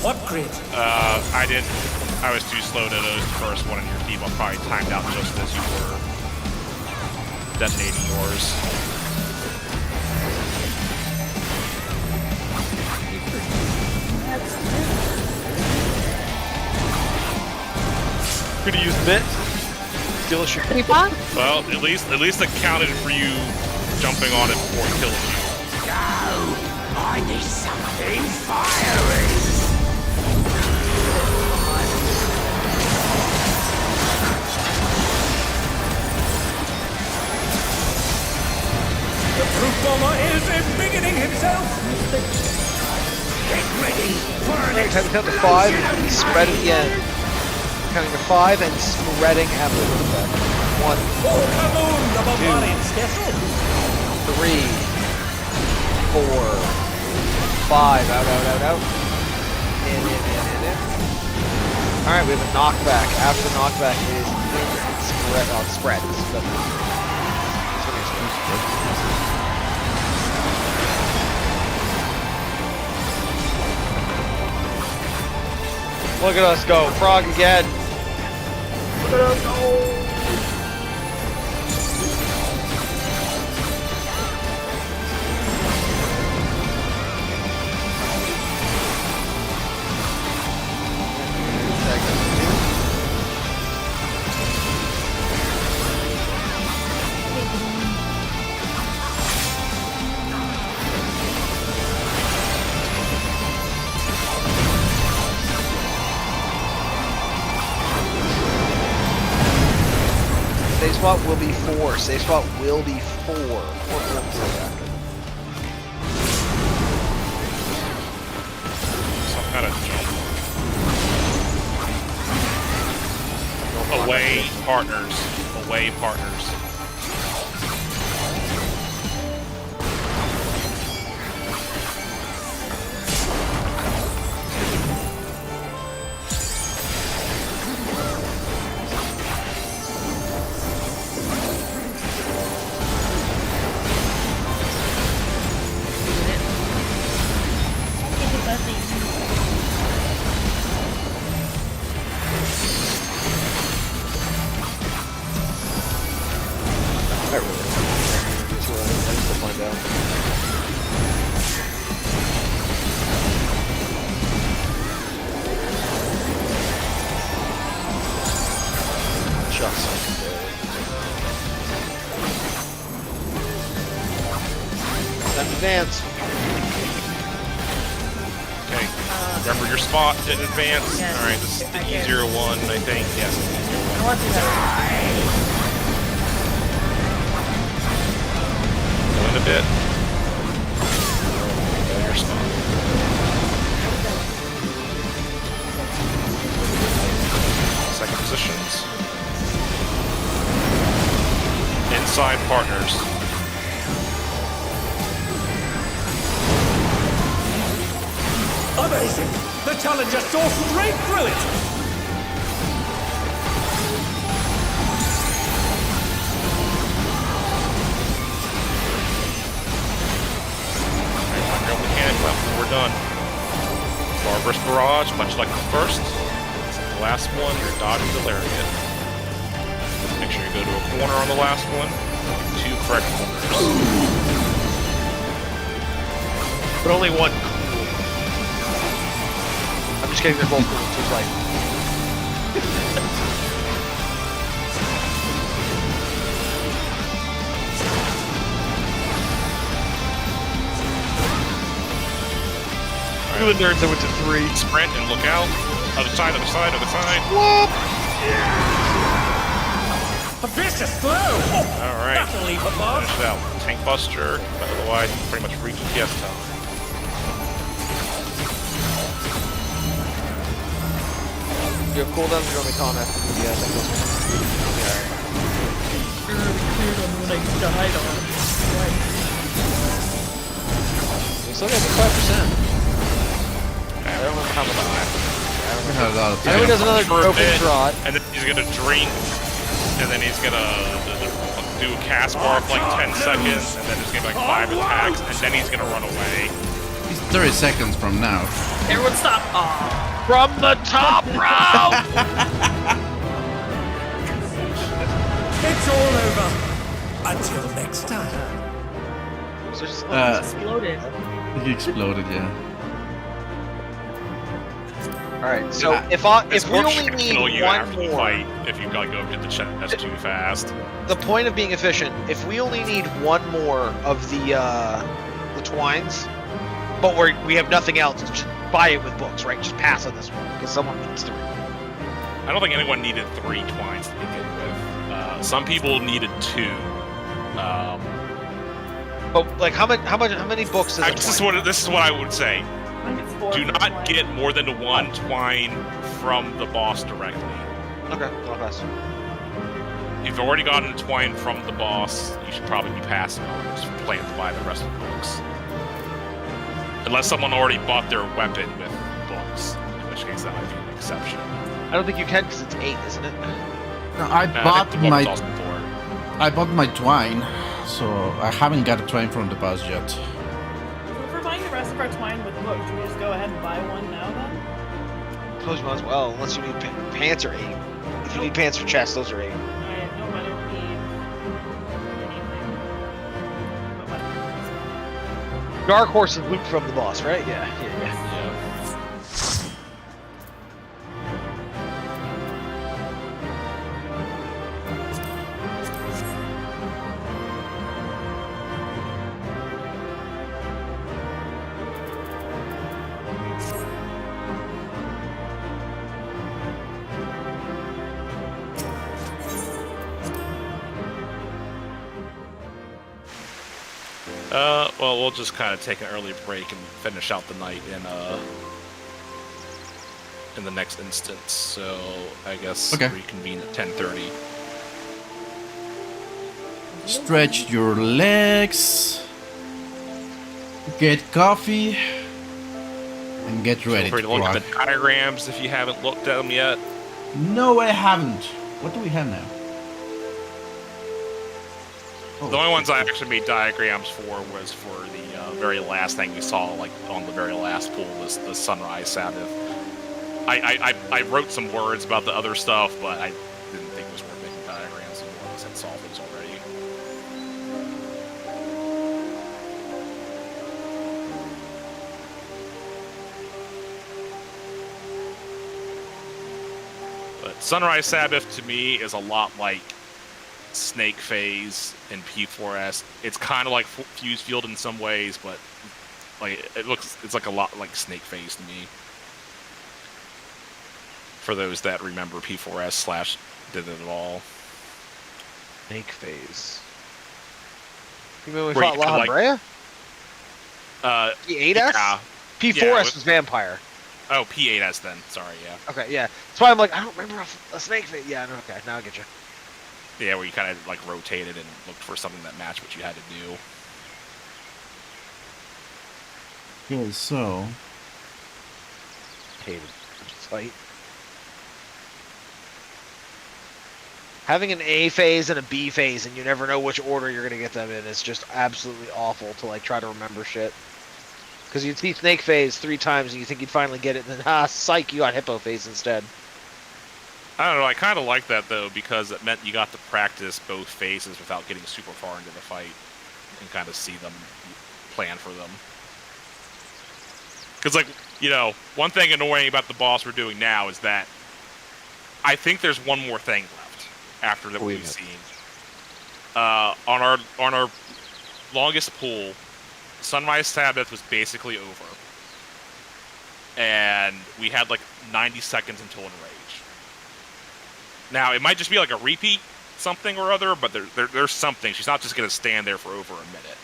What grid?
I didn't. I was too slow to notice the first one in your team. I probably timed out just as you were detonating yours.
Could have used Bit. Steal a ship.
Creepa?
Well, at least it counted for you jumping on it before it killed you.
Go! I need something fiery!
The proof bomber is embiggening himself!
Get ready for an
Time to count to 5 and spread at the end. Counting to 5 and spreading after the effect. 1,
Oh, Kaboom! The Barbarian special!
3, 4, 5. Out. In. Alright, we have a knockback. After the knockback is spread. Look at us go. Frog again. Save spot will be 4. Save spot will be 4.
Some kind of jump. Away partners.
Advance.
Okay. Remember your spot in advance.
Yes.
Alright, this is the easier one, I think. Yes.
I want to do that.
Go in a bit. Go to your spot. Second positions. Inside partners.
Amazing! The Challenger saw straight through it!
Real mechanic left and we're done. Barbarous Barrage, much like the first. The last one, you're dodging the lariat. Make sure you go to a corner on the last one. 2 correct corners.
But only one. I'm just kidding, they're both cool. So it's like. Right. The nerds, I went to 3.
Sprint and look out. Other side.
Whoop!
A vicious blow! Oh,
Alright.
that'll leave a mark.
Finish it out. Tank Buster, but otherwise pretty much free GPS time.
You have cooldowns, you're only calling after the thing goes on.
I already cleared on when I died on.
We still got 5%. I don't remember how much I don't remember. Now he does another broken trot.
And then he's gonna drink, and then he's gonna do a cast bar for like 10 seconds, and then he's gonna be like 5 attacks, and then he's gonna run away.
He's 30 seconds from now.
Everyone stop. Aww.
From the top row!
It's all over. Until next time.
Exploded.
He exploded, yeah.
Alright, so if we only need one more...
Fight if you like go hit the chest too fast.
The point of being efficient, if we only need one more of the twines, but we have nothing else, just buy it with books, right? Just pass on this one, because someone needs 3.
I don't think anyone needed 3 twines to begin with. Some people needed 2.
But like, how many books does
this is what I would say. Do not get more than 1 twine from the boss directly.
Okay, I'll pass.
If you've already gotten a twine from the boss, you should probably be passing on and just plan to buy the rest of the books. Unless someone already bought their weapon with books, in which case that might be an exception.
I don't think you can because it's 8, isn't it?
No, I bought my twine, so I haven't got a twine from the boss yet.
So if we're buying the rest of our twine with books, should we just go ahead and buy one now then?
I suppose you might as well, unless you need pants or 8. If you need pants for chest, those are 8.
No, I don't need anything. But
Dark Horse is loot from the boss, right? Yeah.
Well, we'll just kind of take an early break and finish out the night in the next instance. So I guess reconvene at 10:30.
Stretch your legs, get coffee, and get ready
Feel free to look at the diagrams if you haven't looked at them yet.
No, I haven't. What do we have now?
The only ones I actually made diagrams for was for the very last thing we saw, like on the very last pool, was the Sunrise Sabbath. I wrote some words about the other stuff, but I didn't think it was worth making diagrams anymore because I'd solved those already. But Sunrise Sabbath to me is a lot like Snake Phase in P4S. It's kind of like Fuse Field in some ways, but like it's like a lot like Snake Phase to me. For those that remember P4S / did it at all.
Snake Phase. You mean we fought La Habrea? P8S?
Yeah.
P4S was Vampire.
Oh, P8S then. Sorry, yeah.
Okay, yeah. That's why I'm like, I don't remember a Snake Phase. Yeah, okay, now I get you.
Yeah, where you kind of like rotated and looked for something that matched what you had to do.
Okay, so
hated fight. Having an A phase and a B phase, and you never know which order you're gonna get them in, is just absolutely awful to like try to remember shit. Because you'd see Snake Phase 3 times and you think you'd finally get it, and then psych, you got Hippo Phase instead.
I don't know, I kind of like that, though, because it meant you got to practice both phases without getting super far into the fight and kind of see them, plan for them. Because, like, you know, one thing annoying about the boss we're doing now is that I think there's one more thing left after that we've seen. On our longest pool, Sunrise Sabbath was basically over. And we had, like, 90 seconds until enrage. Now, it might just be like a repeat something or other, but there's something. She's not just going to stand there for over a minute.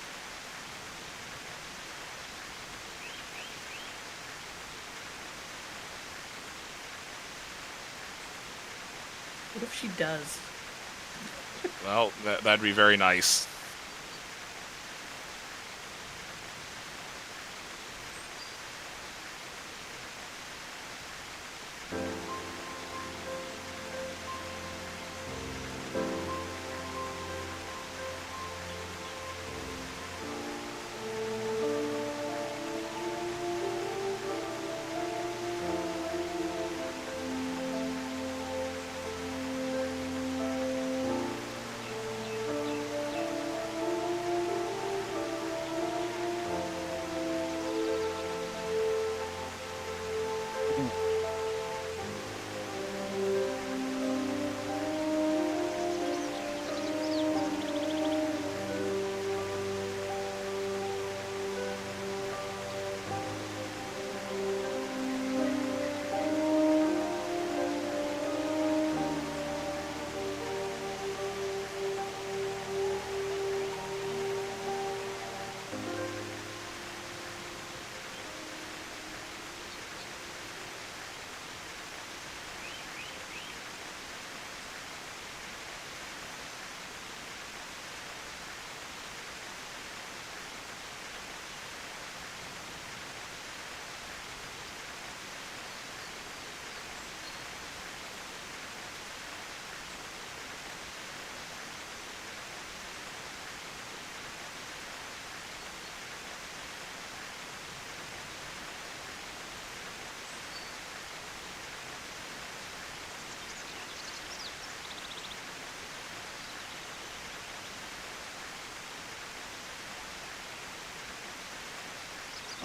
She does.
Well, that'd be very nice.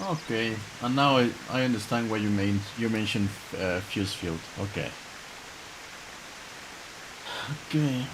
Okay, and now I understand what you mean. You mentioned fuse field. Okay. Okay.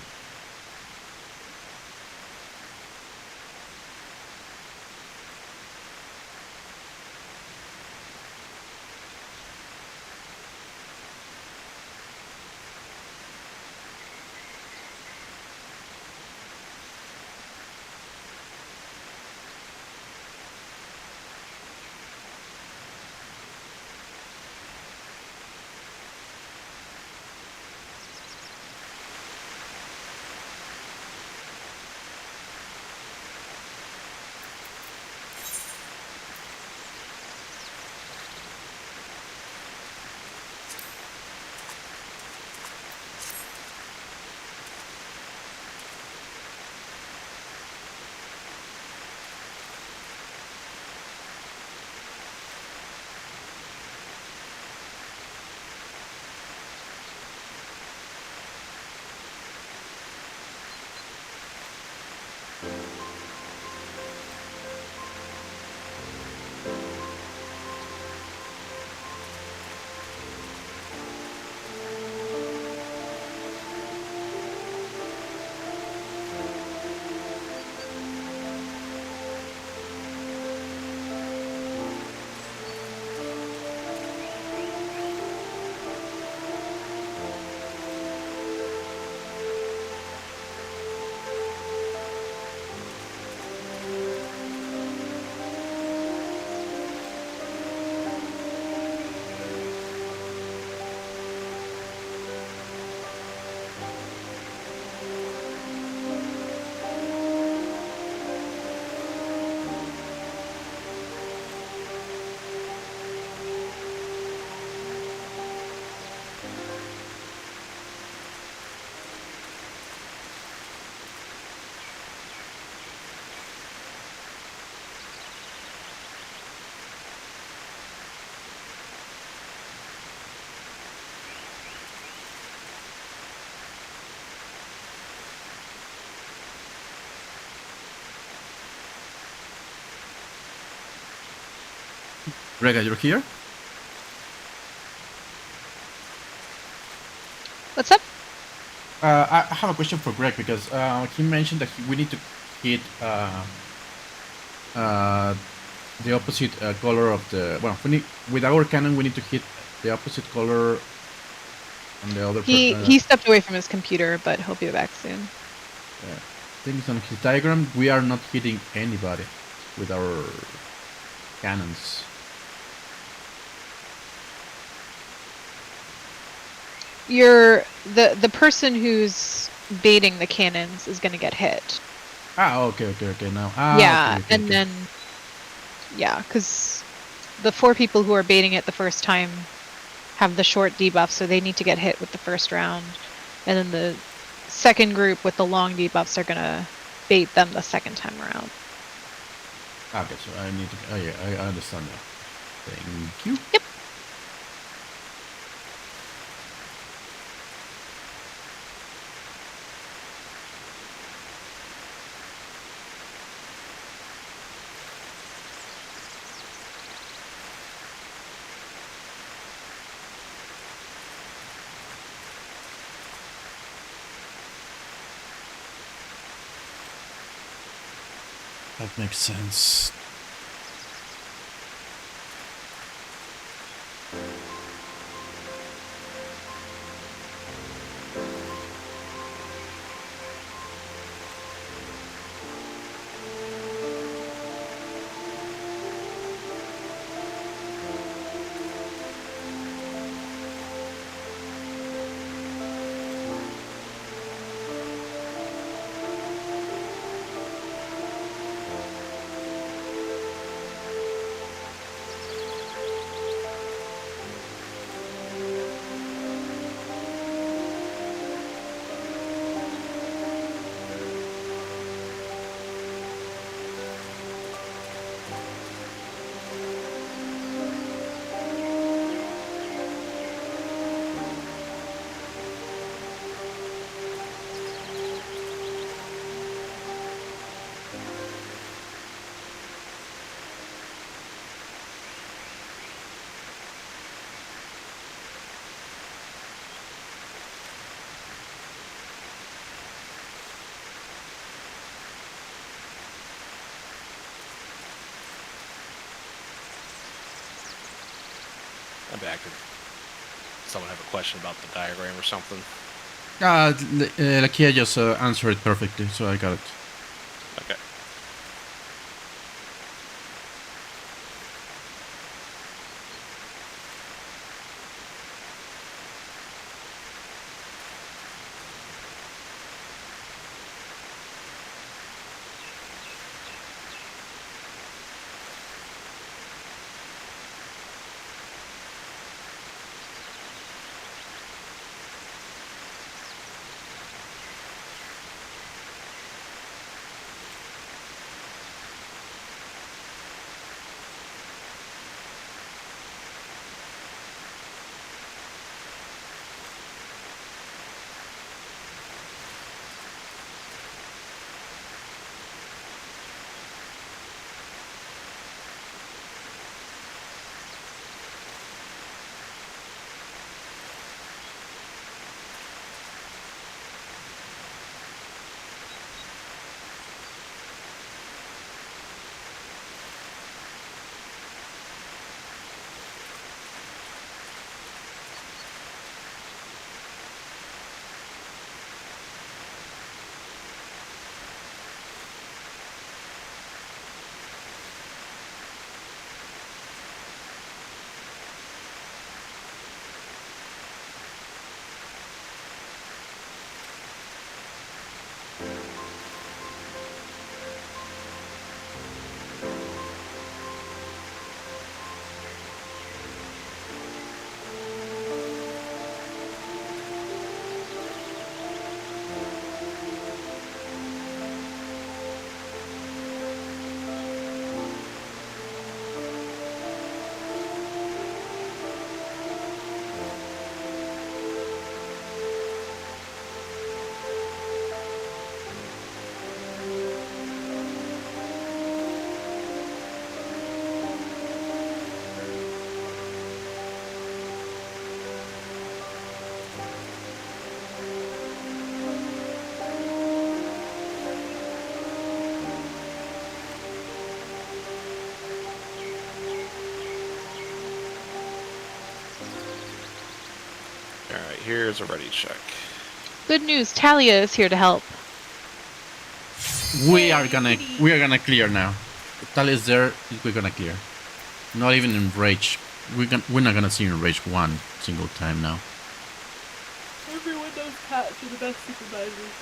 Rega, you're here?
What's up?
I have a question for Greg because he mentioned that we need to hit the opposite color of the. Well, with our cannon, we need to hit the opposite color on the other.
He stepped away from his computer, but he'll be back soon.
Things on his diagram, we are not hitting anybody with our cannons.
the person who's baiting the cannons is gonna get hit.
Okay. Now.
Yeah,
Okay.
and then because the 4 people who are baiting it the first time have the short debuff, so they need to get hit with the first round, and then the second group with the long debuffs are gonna bait them the second time around.
Okay, so I need to. Oh yeah, I understand that. Thank you.
Yep.
That makes sense.
I'm back. Did someone have a question about the diagram or something?
Lakia just answered it perfectly, so I got it.
Okay. Alright, here's a ready check.
Good news, Talia is here to help.
We are gonna clear now. Tal is there. We're gonna clear. Not even enrage. We're not gonna see enrage one single time now.
You're the best supervisors.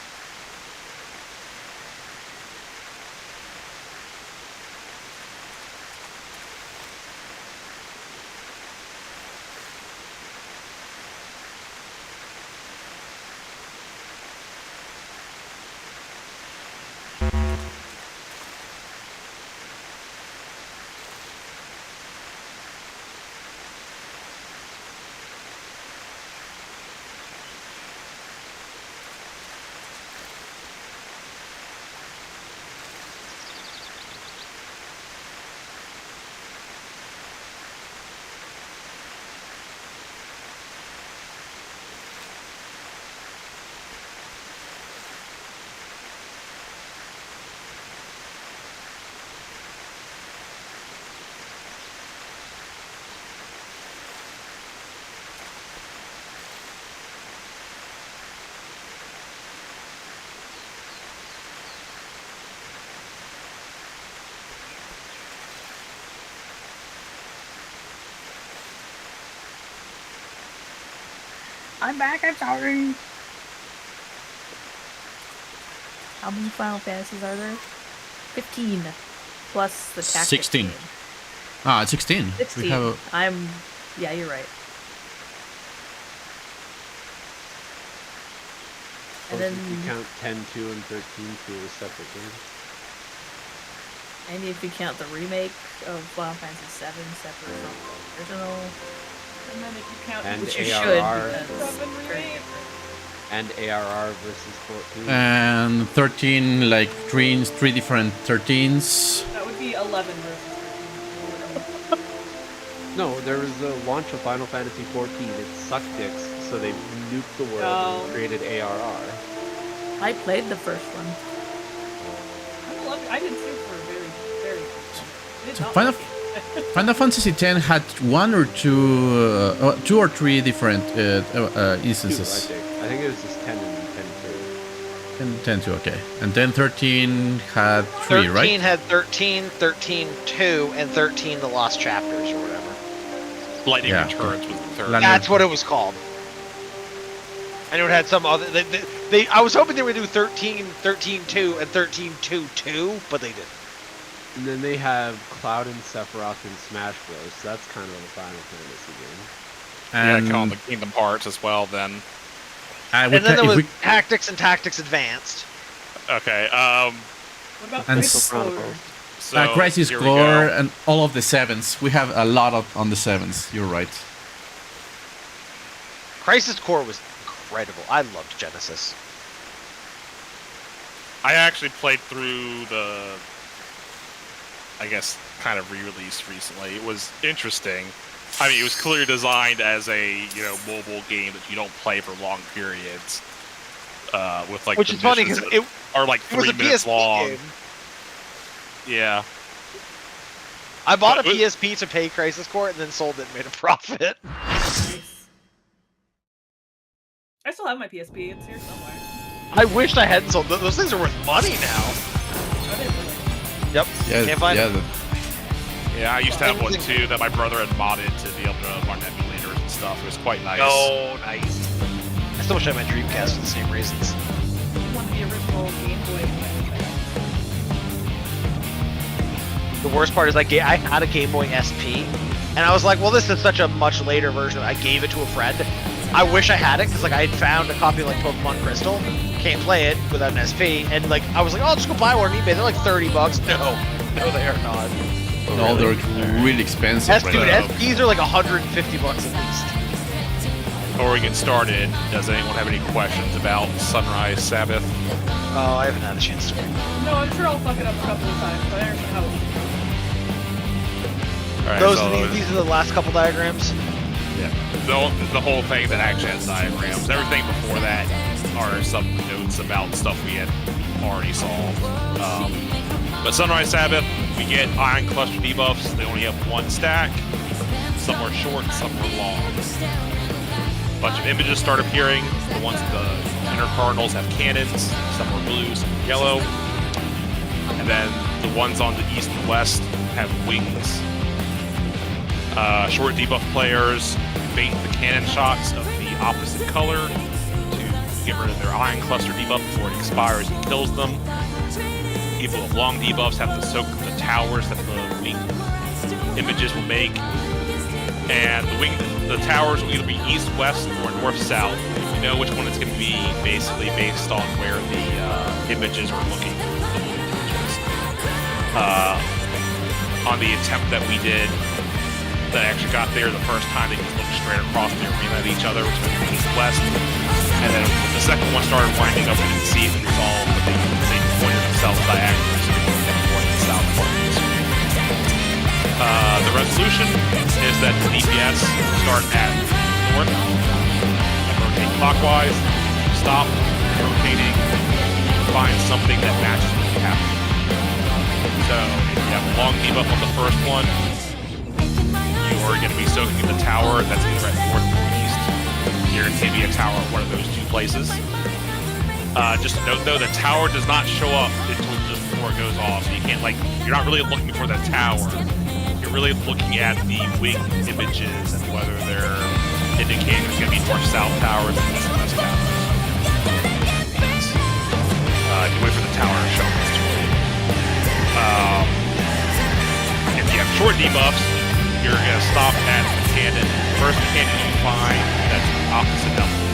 I'm back, I'm sorry. How many Final Fantasies are there? 15. Plus the tactics
16.
game.
Ah, it's 16.
16.
We have
Yeah, you're right. And then
you count 10-2 and 13-2 as separate games.
And if you count the remake of Final Fantasy VII separate from the original.
And then if you count
And
which you
ARR.
should, because
Seven
it's very
remake.
different.
And ARR versus 14.
and 13, like three different 13s.
That would be 11 versus 13.
No, there was a launch of Final Fantasy 14. It sucked dicks, so they nuked the world
Oh.
and created ARR.
I played the first one.
I did too for a very, very good time. I did
So
not
Final-
like it.
Final Fantasy X had two or three different instances.
Two, I think it was just 10 and 10-2.
10 to okay, and then 13 had 3,
13
right?
had 13, 13-2, and 13 the Lost Chapters or whatever.
Lightning
Yeah.
Returns was the third.
Lightning-
That's what it was called. I knew it had some other. I was hoping they would do 13, 13-2, and 13-2-2, but they didn't.
And then they have Cloud and Sephiroth in Smash Bros. So that's kind of a Final Fantasy game.
Yeah,
And
count on the Kingdom Hearts as well. Then
I would
And then there
if
was
we,
Tactics and Tactics Advanced.
okay.
What about
And
Crisis Core?
So
Crisis
here we
Core
go.
and all of the 7s. We have a lot on the 7s. You're right.
Crisis Core was incredible. I loved Genesis.
I actually played through the, I guess, kind of re-release recently. It was interesting. I mean, it was clearly designed as a mobile game that you don't play for long periods. With like
Which
the
is funny
missions
because
that are like
it was
3
a
minutes
PSP
long.
game.
Yeah.
I bought a
But-
PSP to pay Crisis Core and then sold it and made a profit.
Nice. I still have my PSP. It's here somewhere.
I wished I hadn't sold those things are worth money now.
I didn't really.
Yep.
Yeah,
Can't find
yeah.
it.
Yeah, I used to have one too that my brother had modded to be able to run emulators and stuff. It was quite nice.
Oh, nice. I still wish I had my Dreamcast for the same reasons.
One of the original Game Boy.
The worst part is I had a Game Boy SP, and I was like, well, this is such a much later version. I gave it to a friend. I wish I had it, because like I had found a copy of like Pokemon Crystal. Can't play it without an SP, and like I was like, oh, I'll just go buy one on eBay. They're like $30. No, they are not.
No, they're really expensive.
Dude,
right now.
SPs are like $150 at least.
Before we get started, does anyone have any questions about Sunrise Sabbath?
Oh, I haven't had a chance to.
No, I'm sure I'll fuck it up a couple of times, but I understand how it
All right,
Those
so
are these are the last couple diagrams.
the whole thing that actually has diagrams. Everything before that are some notes about stuff we had already solved. But Sunrise Sabbath, we get Ion Cluster debuffs. They only have one stack. Some are short, some are long. A bunch of images start appearing. The ones at the inner cardinals have cannons. Some are blue, some are yellow. And then the ones on the east and west have wings. Short debuff players bait the cannon shots of the opposite color to get rid of their iron cluster debuff before it expires and kills them. People with long debuffs have to soak the towers that the wing images will make. And the towers will either be east, west, or north, south. If you know which one it's going to be, basically based on where the images are looking. On the attempt that we did, that actually got there the first time, they just looked straight across the arena at each other, which was east-west. And then when the second one started winding up, we didn't see it resolve, but they pointed themselves diagonally, so they could point the south part of this. The resolution is that the DPS start at north, rotate clockwise, stop rotating, find something that matches what's happening. So if you have a long debuff on the first one, you're going to be soaking in the tower that's either at north or east. You're going to be a tower at one of those two places. Just note though, the tower does not show up until just before it goes off, so you can't you're not really looking for the tower. You're really looking at the wing images and whether they're indicating there's going to be north-south towers and east-west towers. If you wait for the tower to show up, it's too late. If you have short debuffs, you're going to stop at the cannon. First cannon you find that's opposite element.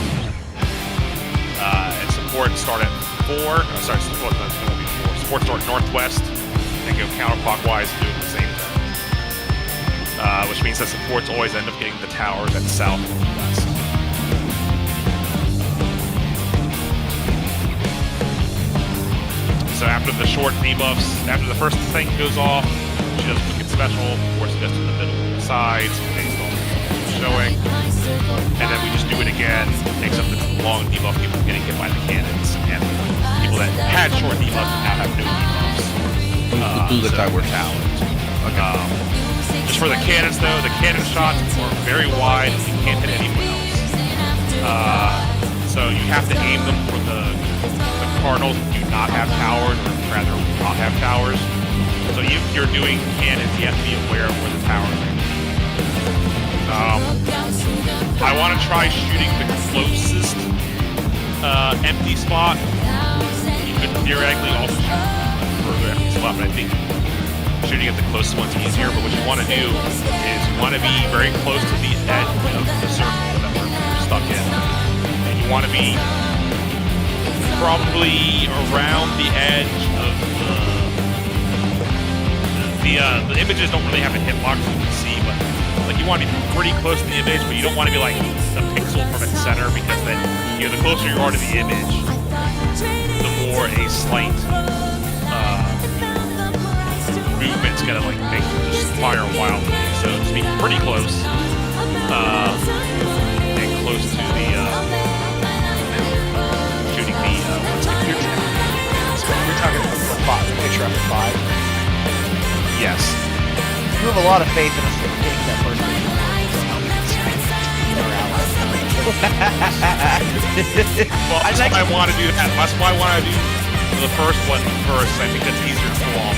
And support start at 4. Support start northwest and go counterclockwise doing the same thing. Which means that supports always end up getting the towers at south or west. So after the short debuffs, after the first thing goes off, she does wicked special, of course it goes to the middle and the sides, based on what's showing. And then we just do it again, takes up the long debuff people getting hit by the cannons, and people that had short debuffs now have no debuffs.
Do the towers.
Okay. Just for the cannons though, the cannon shots are very wide and you can't hit anyone else. So you have to aim them for the cardinals who do not have towers, or rather not have towers. So if you're doing cannons, you have to be aware of where the towers are. I want to try shooting the closest empty spot. You could theoretically also shoot a further empty spot, but I think shooting at the closest one's easier. But what you want to do is you want to be very close to the edge of the circle that we're stuck in. And you want to be probably around the edge of the images don't really have a hitbox, as you can see, but you want to be pretty close to the image, but you don't want to be a pixel from its center, because then the closer you are to the image, the more a slight movement's gonna make it just fire wildly. So to be pretty close, and close to the shooting the
We're talking about picture after 5.
Yes.
You have a lot of faith in us getting that first picture.
Well, that's why I want to do that. That's why I want to do the first one first. I think that's easier to pull off.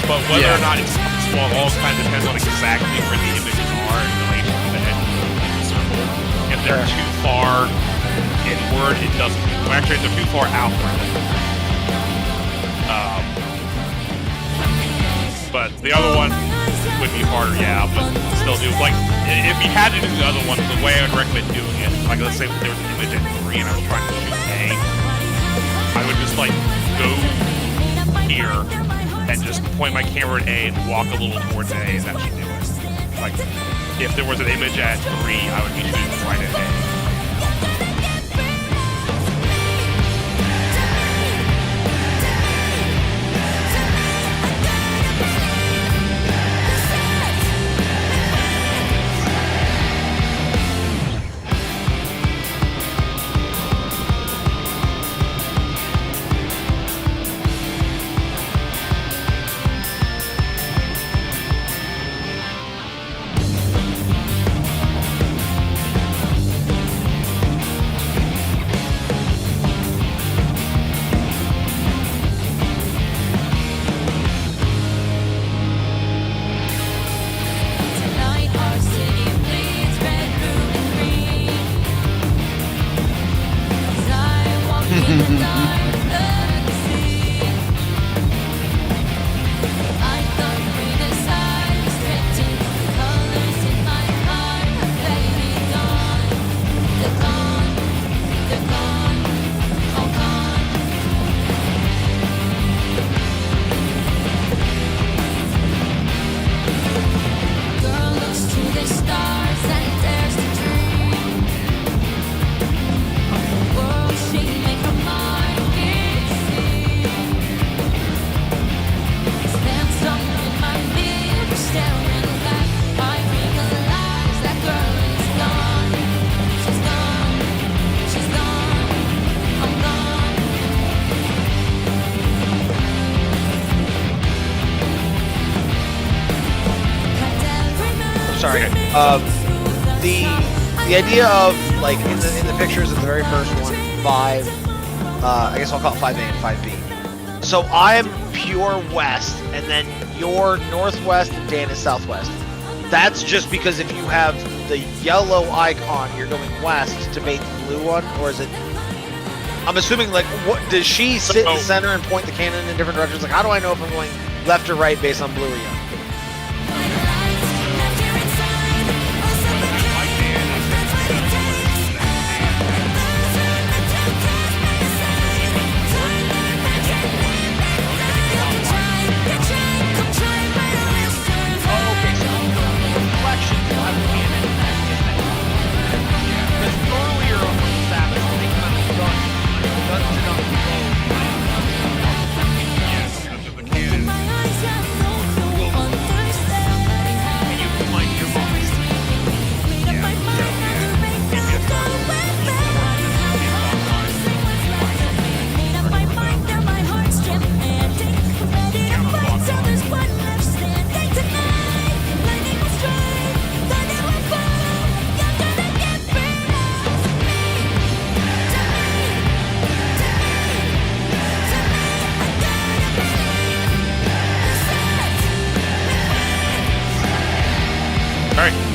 But whether or not it's possible, it all kind of depends on exactly where the images are in relation to the head of the circle. If they're too far inward, it doesn't. Well, actually, if they're too far outward. But the other one would be harder, yeah, but still do. If you had to do the other one, the way I would recommend doing it, let's say there was an image at 3 and I was trying to shoot A, I would just go here and just point my camera at A and walk a little towards A, and that should do it. If there was an image at 3, I would be shooting right at A.
sorry. The idea of like in the pictures of the very first one, 5. I guess I'll call it 5A and 5B. So I'm pure west, and then you're northwest, and Dan is southwest. That's just because if you have the yellow icon, you're going west to bait the blue one, or is it? I'm assuming like what does she sit in the center and point the cannon in different directions? Like how do I know if I'm going left or right based on blue or yellow?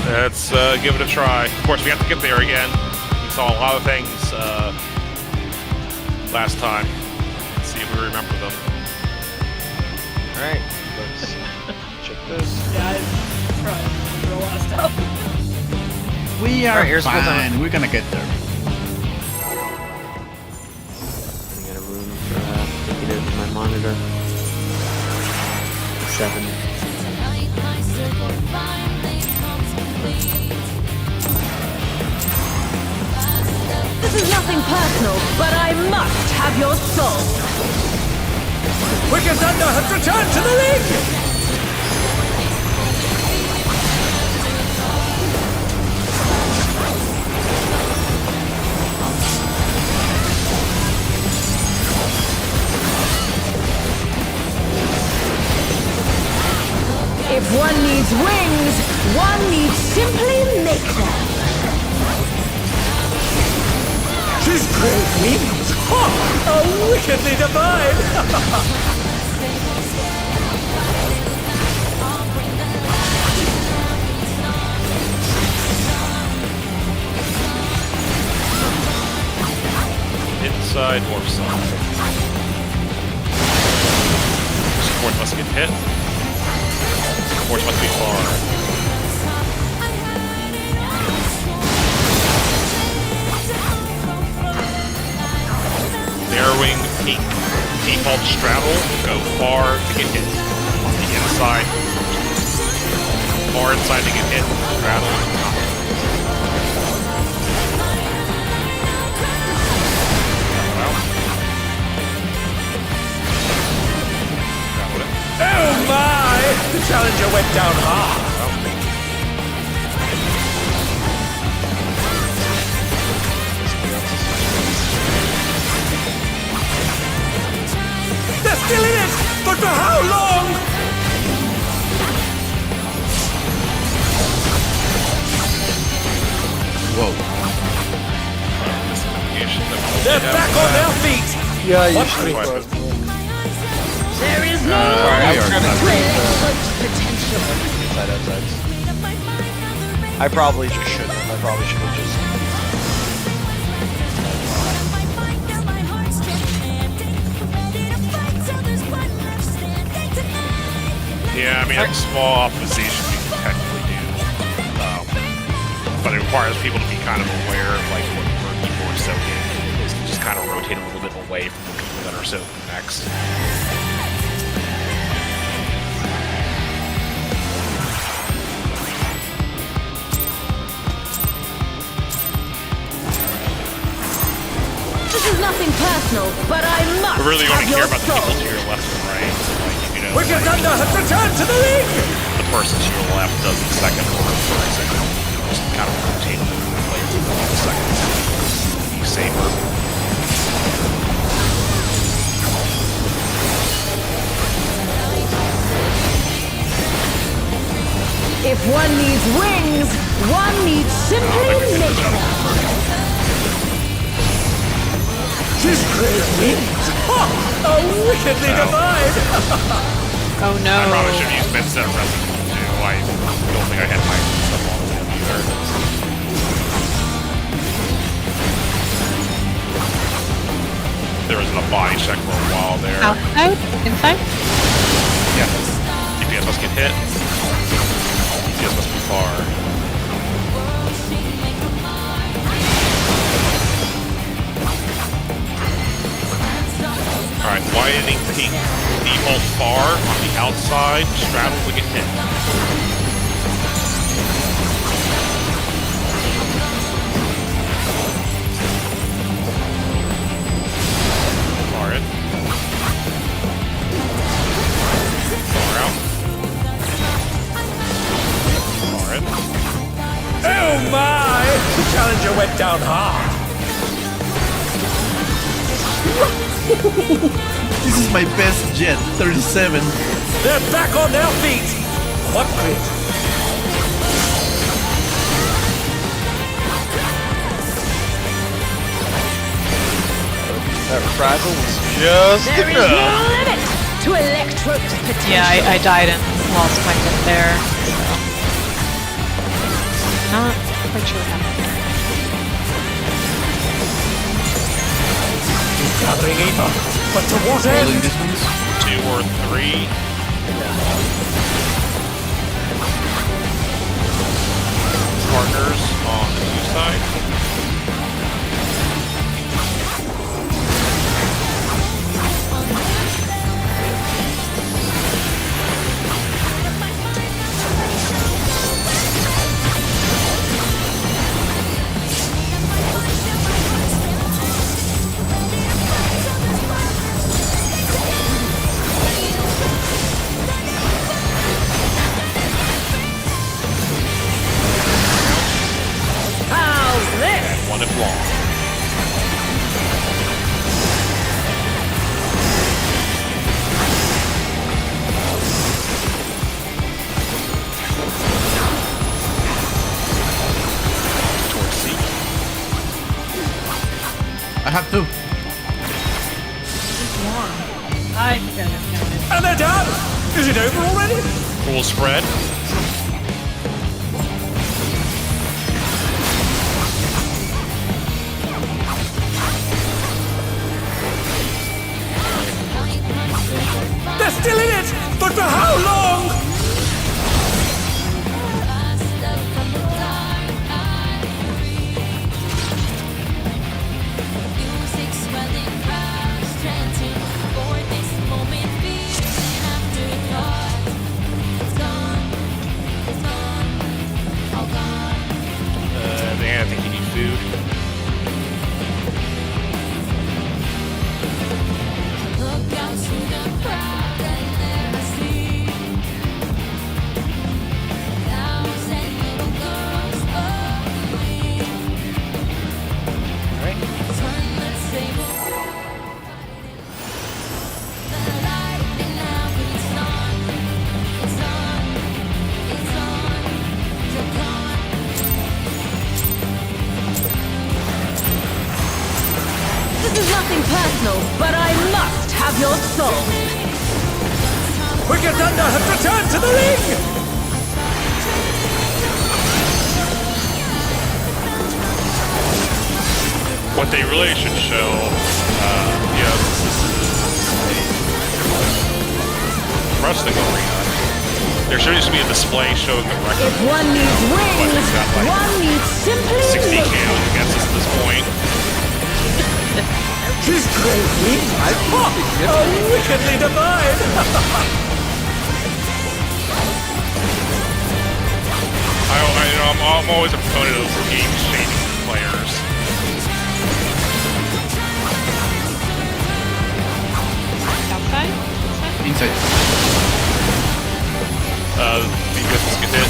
Let's give it a try. Of course, we have to get there again. We saw a lot of things last time. Let's see if we remember them.
Alright, let's check this.
Yeah, I tried for a lot of stuff.
We are
here's
fine. We're gonna get there.
I got a room for indicative in my monitor. 7.
This is nothing personal, but I must have your soul.
Wicked Thunder has returned to the ring!
If one needs wings, one needs simply make them.
She's great wings! Ha! Oh, wickedly divine!
Inside warp side. Support must get hit. Support must be far. Narrowing peak. Default straddle, go far to get hit. On the inside. Far inside to get hit. Straddle.
Oh my! The challenger went down hard. They're still in it! But for how long?
Whoa.
They're back on their feet!
Yeah, you
What?
should.
There is no potential.
Inside outsides. I probably just shouldn't. I probably should have just.
Yeah, I mean, it's small optimization you can technically do. But it requires people to be kind of aware of like where people are soaking. Is to just kind of rotate a little bit away from the people that are soaking next.
This is nothing personal, but I must
We're really
have
going to
your
care about the
soul.
people to your left and right. So, like, you know,
Wicked
like,
Thunder has returned to the ring!
the person to your left does the second or first, and you just kind of rotate them like the second. Be safer.
If one needs wings, one needs simply nature.
His great wings! Ha! Wickedly divine!
Oh no.
I probably should have used Med instead of Resident too. I don't think I had my stuff on with him either. There wasn't a body check for a while there.
Outside? Inside?
Yeah. DPS must get hit. DPS must be far. Alright, widening pink default far on the outside, straddle to get hit. Far in. Far out. Far in.
Oh my! The challenger went down hard.
This is my best jet, 37.
They're back on their feet. What grit?
That fragile was just
There is
enough.
no limit to Electro's potential.
Yeah, I died and lost my hit there. So. Not quite sure what happened there.
Gathering ether. But to what
Holding
end?
distance.
2 or 3. Partners on the new side.
How's this?
One if long. Towards C.
I have two.
I kind of counted.
And they're done! Is it over already?
Full spread.
They're still in it! But for how long?
I think you need food.
This is nothing personal, but I must have your soul.
Wicked Thunder has returned to the ring!
What they really should show, yeah, this is a wrestling arena. There should just be a display showing the record.
If one needs wings, one needs simply
60
nature.
cans against us at this point.
His great wings! Wickedly divine!
I'm always a proponent of game shading players.
Outside?
Inside.
Because let's get hit.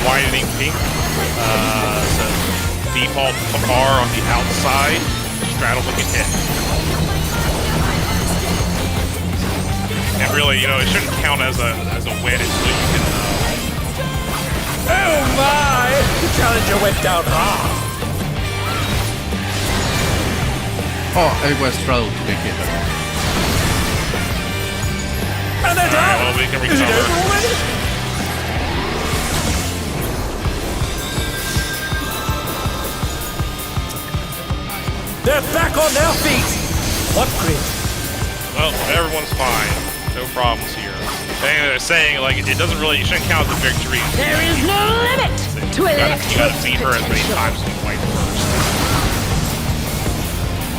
Widening pink. So default bar on the outside, straddle when you hit. And really, you know, it shouldn't count as a win until you can.
Oh my! The challenger went down hard.
Oh, I was straddled to make it.
And they're down!
Well, we can
Is it
recover.
over already? They're back on their feet! What grit?
Well, everyone's fine. No problems here. They're saying, like, it doesn't really, you shouldn't count the victory.
There is no limit to
You
electric
gotta beat her as many
potential.
times as you fight first.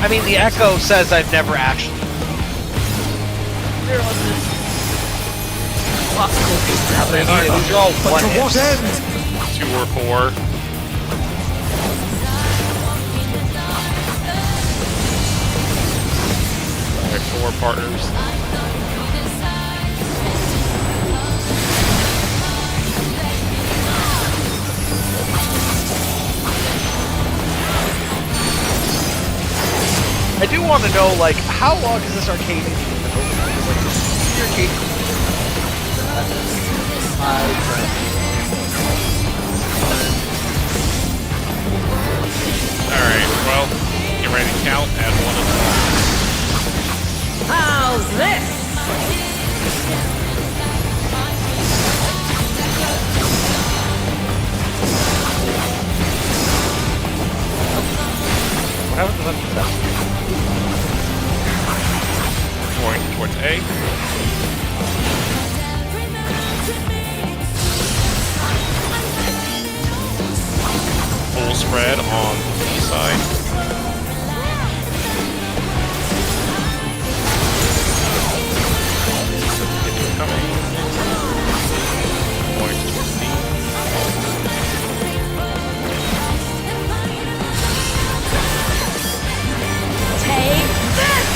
I mean, the Echo says I've never actually.
There was this popsicle piece happening.
These are all
But
one
to what
hits.
end?
2 or 4. Alright, 4 partners.
I do want to know, like, how long is this arcade game been open? Because, like, the arcade.
Alright, well, get ready to count, add 1 as well.
How's this?
What happened to that?
Going towards A. Full spread on the B side. It's coming. Going towards B.
Take this!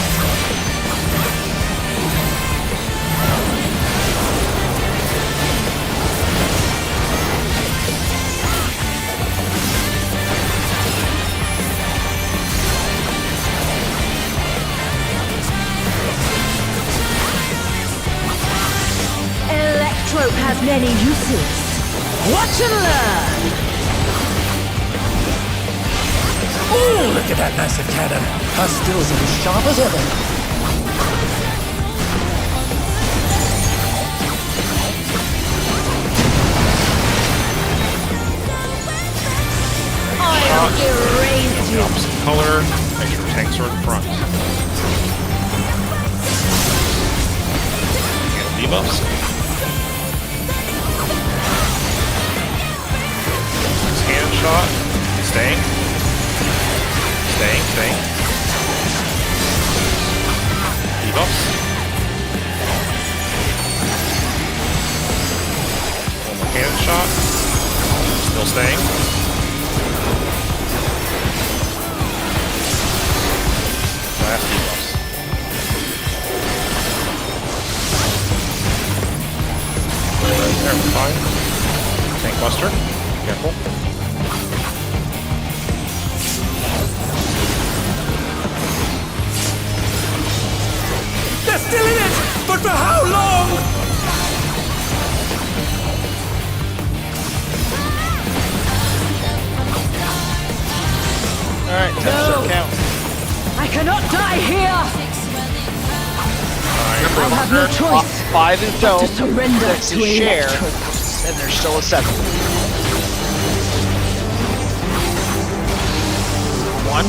Electrode has many uses. Watch and learn!
Oh, look at that massive cannon! Her skills are as sharp as ever.
I'll erase you!
Opposite color. Make sure tanks are in front. And debuffs. Hand shot. Staying. Staying. Debuffs. One more hand shot. Still staying. Last debuffs. There, we're fine. Tank buster. Careful.
They're still in it! But for how long?
Alright, 10% count.
I cannot die here!
Remember,
I have no choice
5 is dome,
to surrender
6
to
is share,
electrode.
and there's still a 7. 1.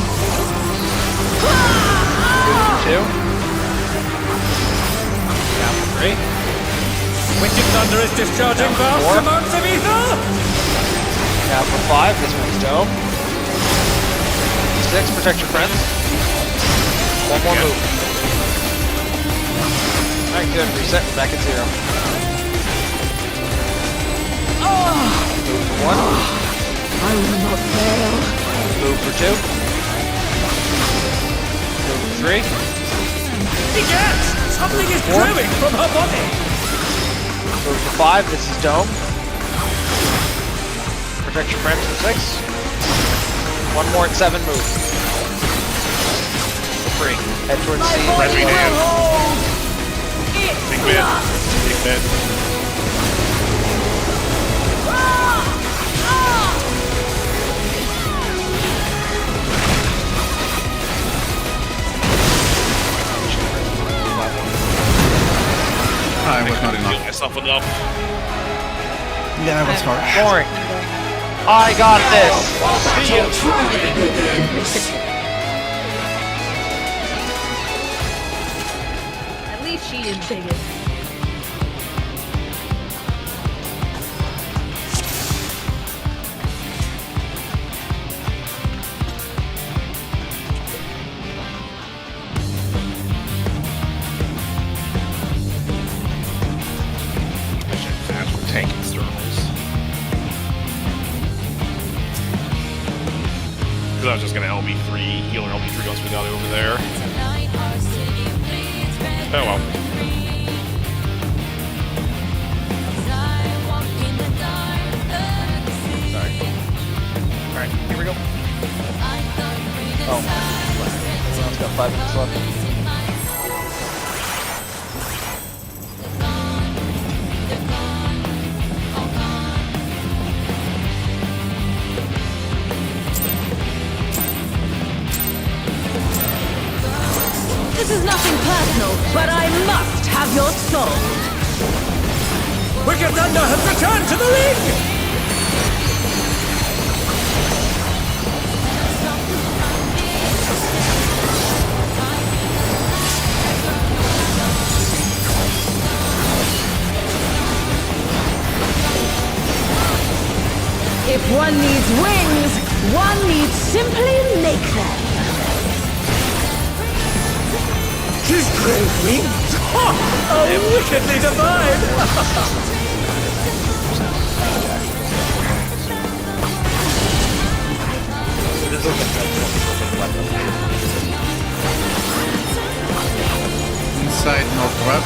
2. Down for 3.
Wicked Thunder is discharging vast
Four.
amounts of ether!
Down for 5. This one's dome. 6. Protect your friends. 1 more
Yeah.
move. Alright, good. Reset. Back at 0. Move for 1.
I will not fail.
Move for 2. Move for 3.
Egad! Something is
Four.
brewing from her body!
Move for 5. This is dome. Protect your friends for 6. One more at 7 move. Free. Head towards C.
Press me down. Big mid. Big mid.
I was not
Heal
enough.
myself enough.
Yeah, I was hard.
Boring. I got this.
At least she didn't take it.
That's for tanking thermals. Because I was just gonna LB3, heal an LB3 once we got it over there. Oh well.
Sorry. Alright, here we go. Oh, everyone else got 5 minutes left.
This is nothing personal, but I must have your soul.
Wicked Thunder has returned to the ring!
If one needs wings, one needs simply make them.
His great wings! Ha! Oh, wickedly divine!
Inside, not wrap.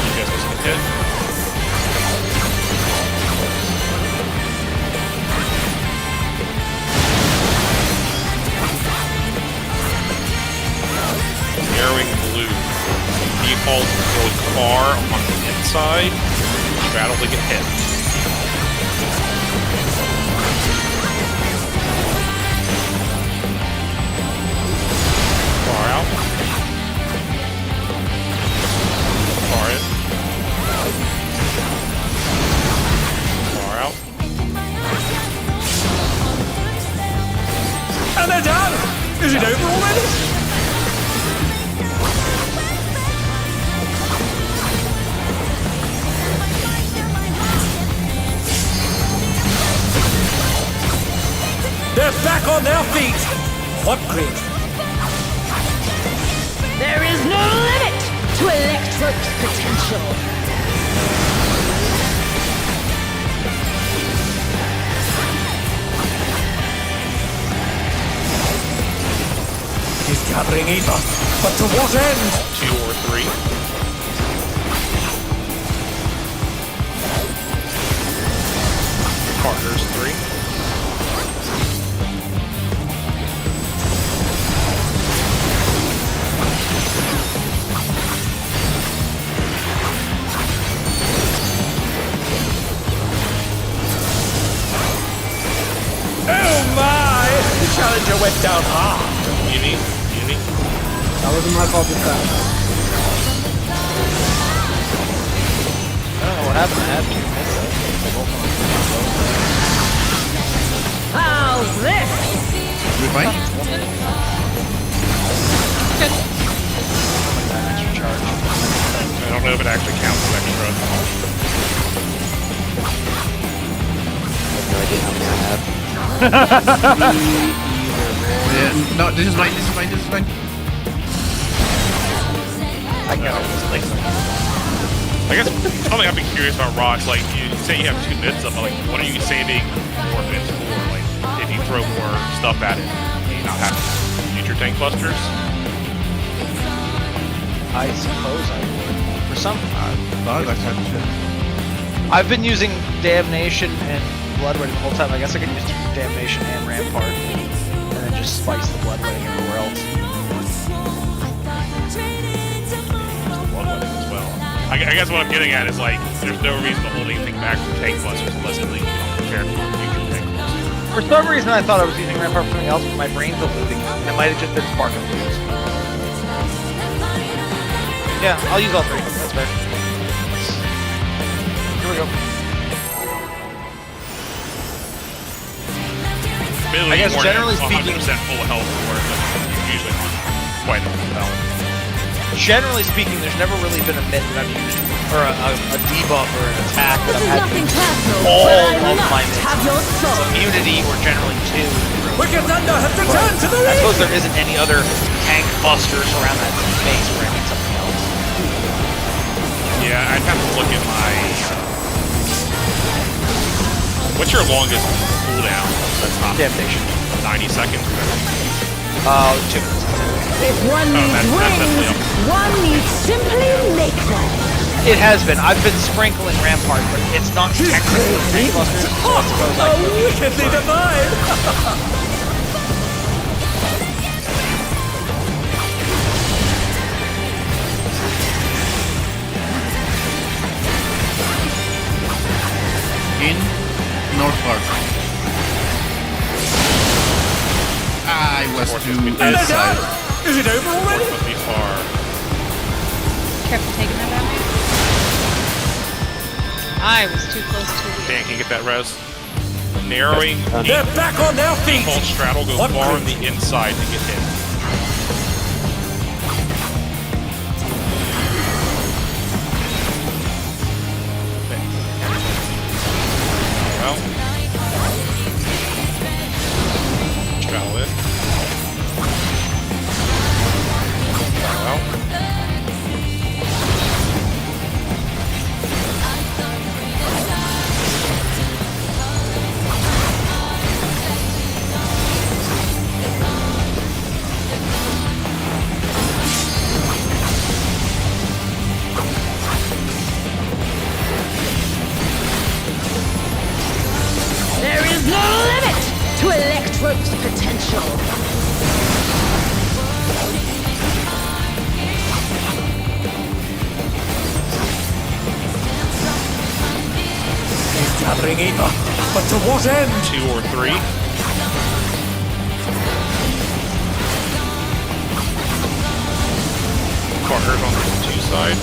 You guys just get hit. Arrowing blue. Default goes far on the inside. Straddle to get hit. Far out. Far in. Far out.
And they're done! Is it over already? They're back on their feet! What great!
There is no limit to Electro's potential.
He's gathering ether, but to what end?
2 or 3. Partners 3.
Oh my! The challenger went down hard.
Uni.
That wasn't my fault this time.
I don't know what happened. I had 2 minutes.
How's this?
You fine?
Good.
Extra charge.
I don't know if it actually counts as extra.
I have no idea how many I have.
Yeah, no, this is mine, this is mine, this is mine.
I got it.
I guess something I'd be curious about rocks, like you say you have 2 bits up, but like what are you saving more bits for? Like if you throw more stuff at it, do you not have future tank busters?
I suppose I would. For some,
I like that shit.
I've been using Damnation and blood wedding the whole time. I guess I could use damnation and rampart, and then just spice the blood wedding everywhere else.
Blood wedding as well. I guess what I'm getting at is like, there's no reason to hold anything back from tank busters unless you prepare for future tank busters.
For some reason, I thought I was using rampart for something else, but my brain's eluding me. It might have just been spark and fuse. Yeah, I'll use all three. That's fair. Here we go.
Admittedly,
I guess
more
generally
than
speaking,
100% full health for it, but usually not quite enough health.
generally speaking, there's never really been a myth that I've used, or a debuff or an attack that I've had to use all of my myths. So immunity or generally two.
Wicked Thunder has returned to the
I
ring!
suppose there isn't any other tank busters around that space where I need something else.
Yeah, I'd have to look at my... what's your longest cooldown? That's not
Damnation.
90 seconds.
2 minutes.
If one needs wings, one needs simply make them.
It has been. I've been sprinkling Rampart, but it's not technically tank busters, so I suppose I could use it.
Wickedly divine!
In north part. I was too inside.
Is it over already?
Must be far.
Careful taking that damage. I was too close to the...
Dan, can you get that res? Narrowing.
They're back on their feet!
Default straddle goes
What
far on
crit?
the inside to get hit. Well. Straddle it. Well.
There is no limit to Electro's potential.
He's gathering ether, but to what end?
2 or 3. Partners on the 2 side.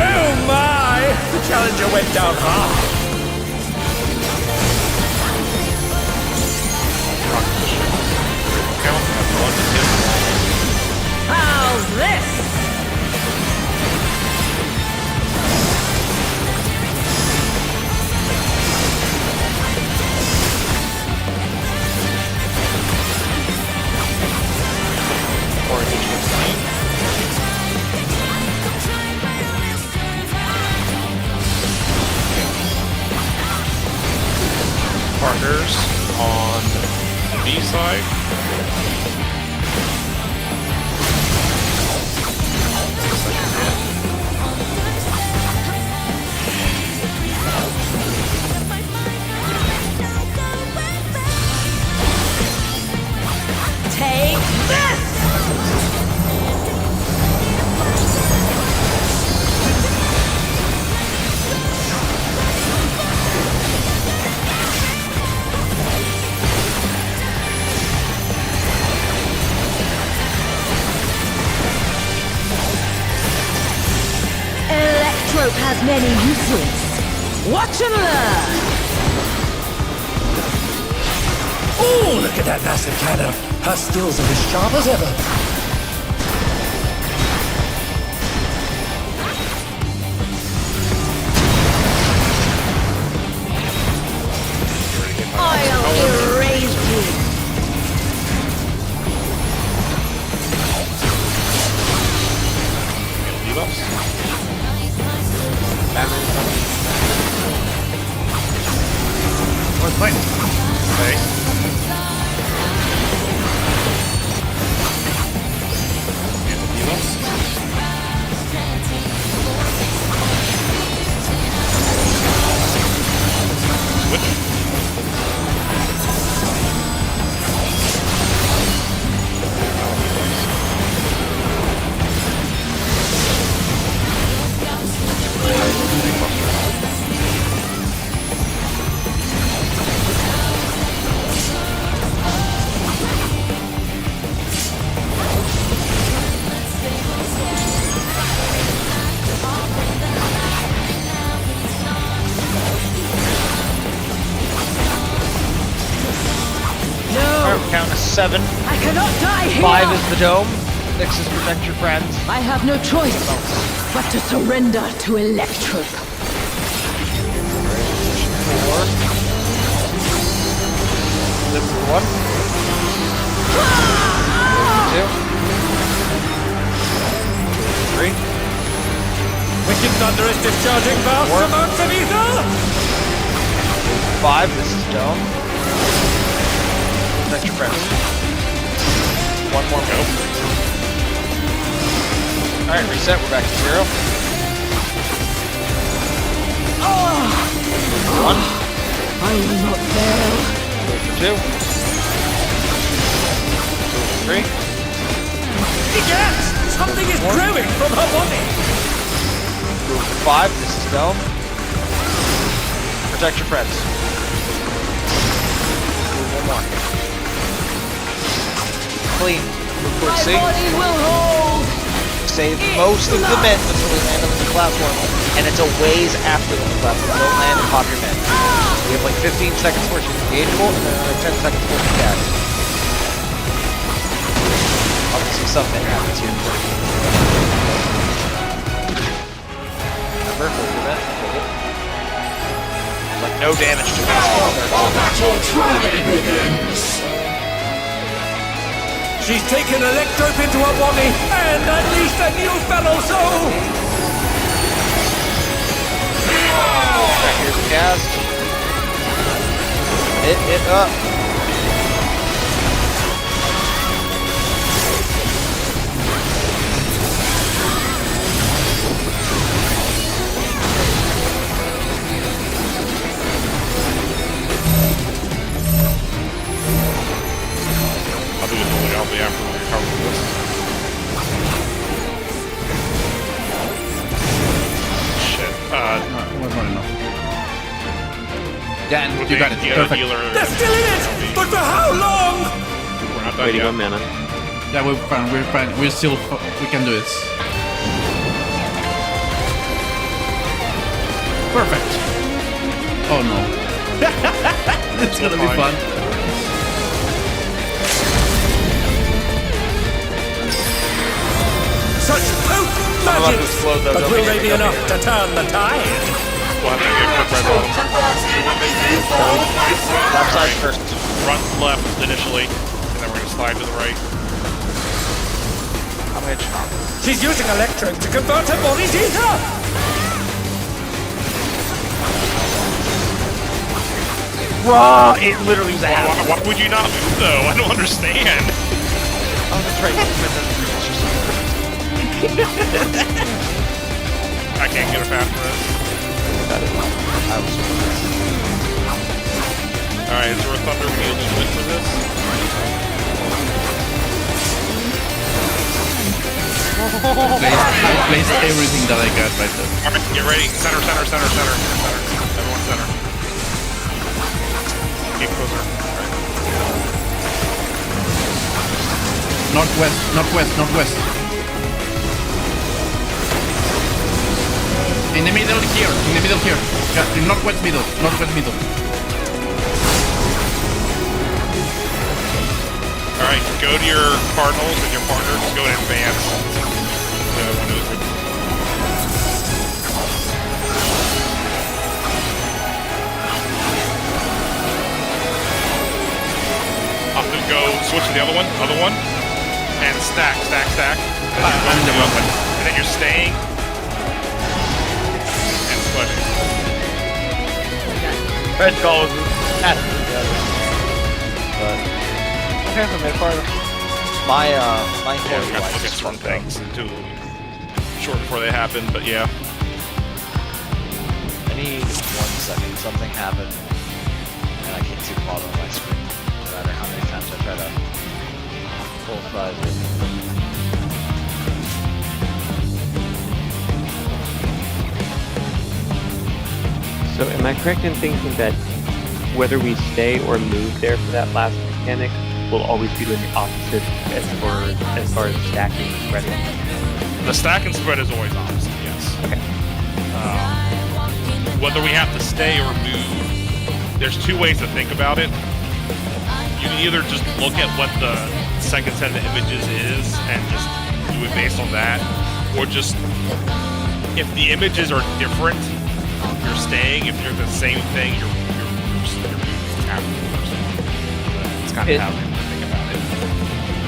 Oh my! The challenger went down hard.
Count.
How's this?
Or did you explain? Partners on the B side.
Take this! Electrope has many uses. Watch and learn!
Oh, look at that massive cannon. Her skills are as sharp as ever.
I'll erase you!
Debuffs.
Batman coming.
Fine.
Okay.
Alright, count to 7.
I cannot die here!
5 is the dome. 6 is protect your friends.
I have no choice but to surrender to electric.
4. 1. 2. 3.
Wicked Thunder is discharging vast amounts of ether!
5, this is dome. Protect your friends. 1 more move. Alright, reset, we're back to 0. 1.
I will not fail.
2. 3.
Yes! Something is growing from her body!
5, this is dome. Protect your friends. 1 more. Clean. Move towards C.
Body will hold.
Save most of the men until we land on the platform. And it's a ways after the platform. Don't land and pop your men. We have like 15 seconds for it to be engageable, and then like 10 seconds for it to cast. Obviously something happens here. Remember, hold your men. Hold it. Like no damage to us.
She's taken Electrope into her body and unleashed a new fellow soul!
Alright, here's the cast. Hit it up.
I'll be after we recover this. Shit.
We're running off. Dan,
With
you
the
got it. Perfect.
healer.
They're still in it! But for how long?
We're not done yet.
mana.
Yeah, we're fine. We're fine. We're still. We can do it. Perfect. Oh no. It's gonna be fun.
Such potent magic! But will they be enough to turn the tide?
We'll have to get a quick red roll.
Left side first.
Run left initially, and then we're gonna slide to the right.
How much?
She's using Electric to convert her body's ether!
Raw! It literally was a half.
Why would you not move though? I don't understand.
Oh, that's right.
I can't get a fast run. Alright, is there a Thunder Wheel split for this?
I placed everything that I got right there.
Alright, get ready. Center. Everyone center. Keep closer.
Northwest. In the middle here. Yeah, northwest middle.
Alright, go to your Cardinals with your partner. Just go and advance. Up and go, switch to the other one, and stack. And then you're staying, and splashing.
Red calls. But okay, I made it farther. My
Yeah, we
whole
got to
life
look
is
at some
fucked up.
things too short before they happen, but yeah.
I need 1 second. Something happened, and I can't see the bottom of my screen. No matter how many times I try to pull five in.
So am I correct in thinking that whether we stay or move there for that last mechanic, we'll always be doing the opposite as far as stacking and spreading?
The stack and spread is always opposite, yes.
Okay.
Whether we have to stay or move, there's 2 ways to think about it. You can either just look at what the second set of images is and just do it based on that, or just, if the images are different, you're staying. If you're the same thing, you're after the first one. It's kind of how they think about it.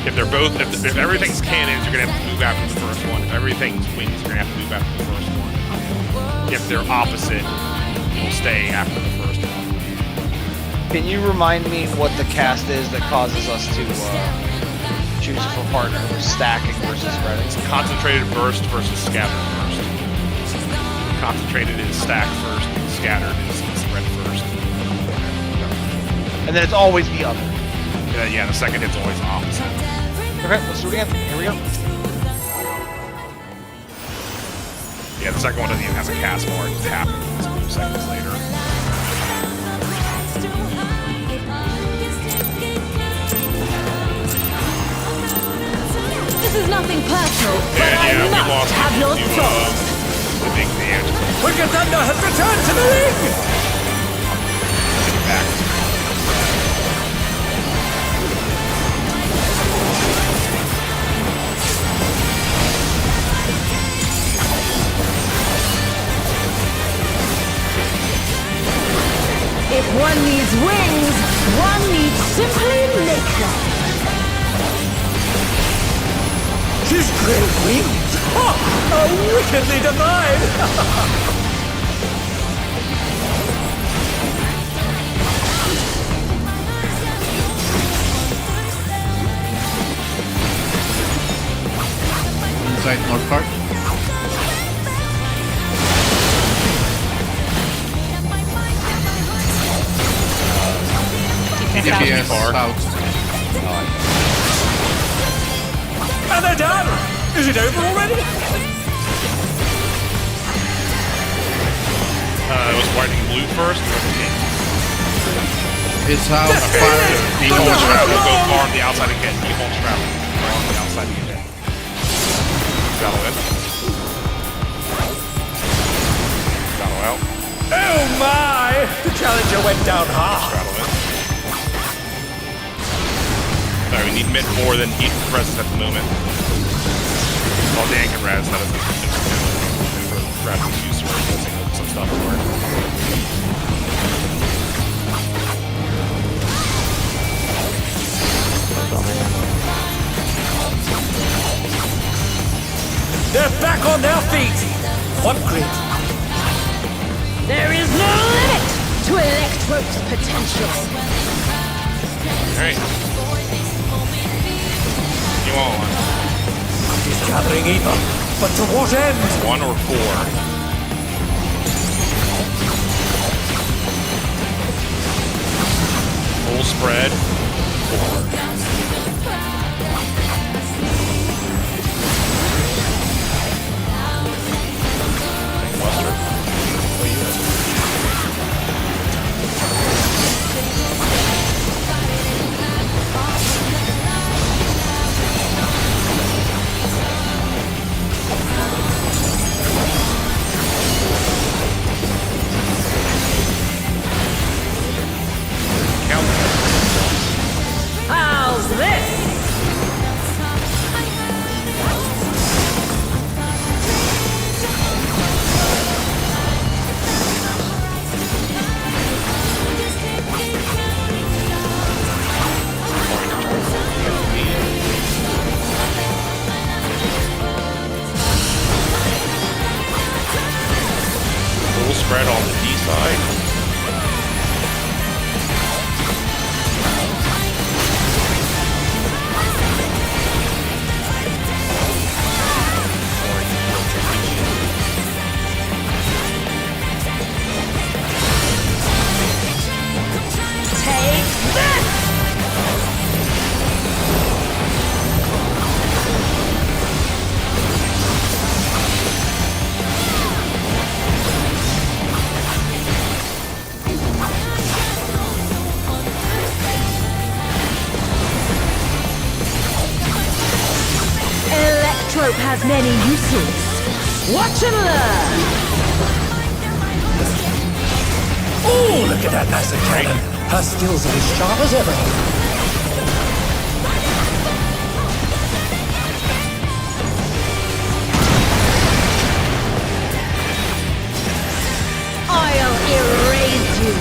If they're both, if everything's cannons, you're gonna have to move after the first one. If everything's wings, you're gonna have to move after the first one. If they're opposite, you'll stay after the first one.
Can you remind me what the cast is that causes us to choose for partner? Stacking versus spreading?
Concentrated burst versus scattered burst. Concentrated is stack first, scattered is spread first.
And then it's always the other.
Yeah, the second hit's always opposite.
Okay, let's do it again. Here we go.
Yeah, the second one doesn't even have a cast bar, it just happens a few seconds later.
This is nothing personal, but I must have your thoughts.
The big man.
Wicked Thunder has returned to the ring!
Back.
If one needs wings, one needs simply make them.
His great wings! Ha! Are wickedly divine!
Inside North Park.
DPS
south.
And they're done! Is it over already?
It was white and blue first, or pink?
It's how far
We'll go far on the outside again. Keep on traveling. Far on the outside again. Battle in. Battle out.
Oh my! The challenger went down hard.
Battle in. Alright, we need mid 4, then eat presses at the moment. Oh, Dan can res, that is grab the juice or some stuff for it.
They're back on their feet! What grit!
There is no limit to Electro's potential.
Alright. You on.
He's gathering ether, but to what end?
1 or 4. Full spread. 4.
How's this?
Full spread on the D side.
has many uses. Watch and learn.
Oh, look at that laser cannon. Her skills are as sharp as ever.
I'll erase you.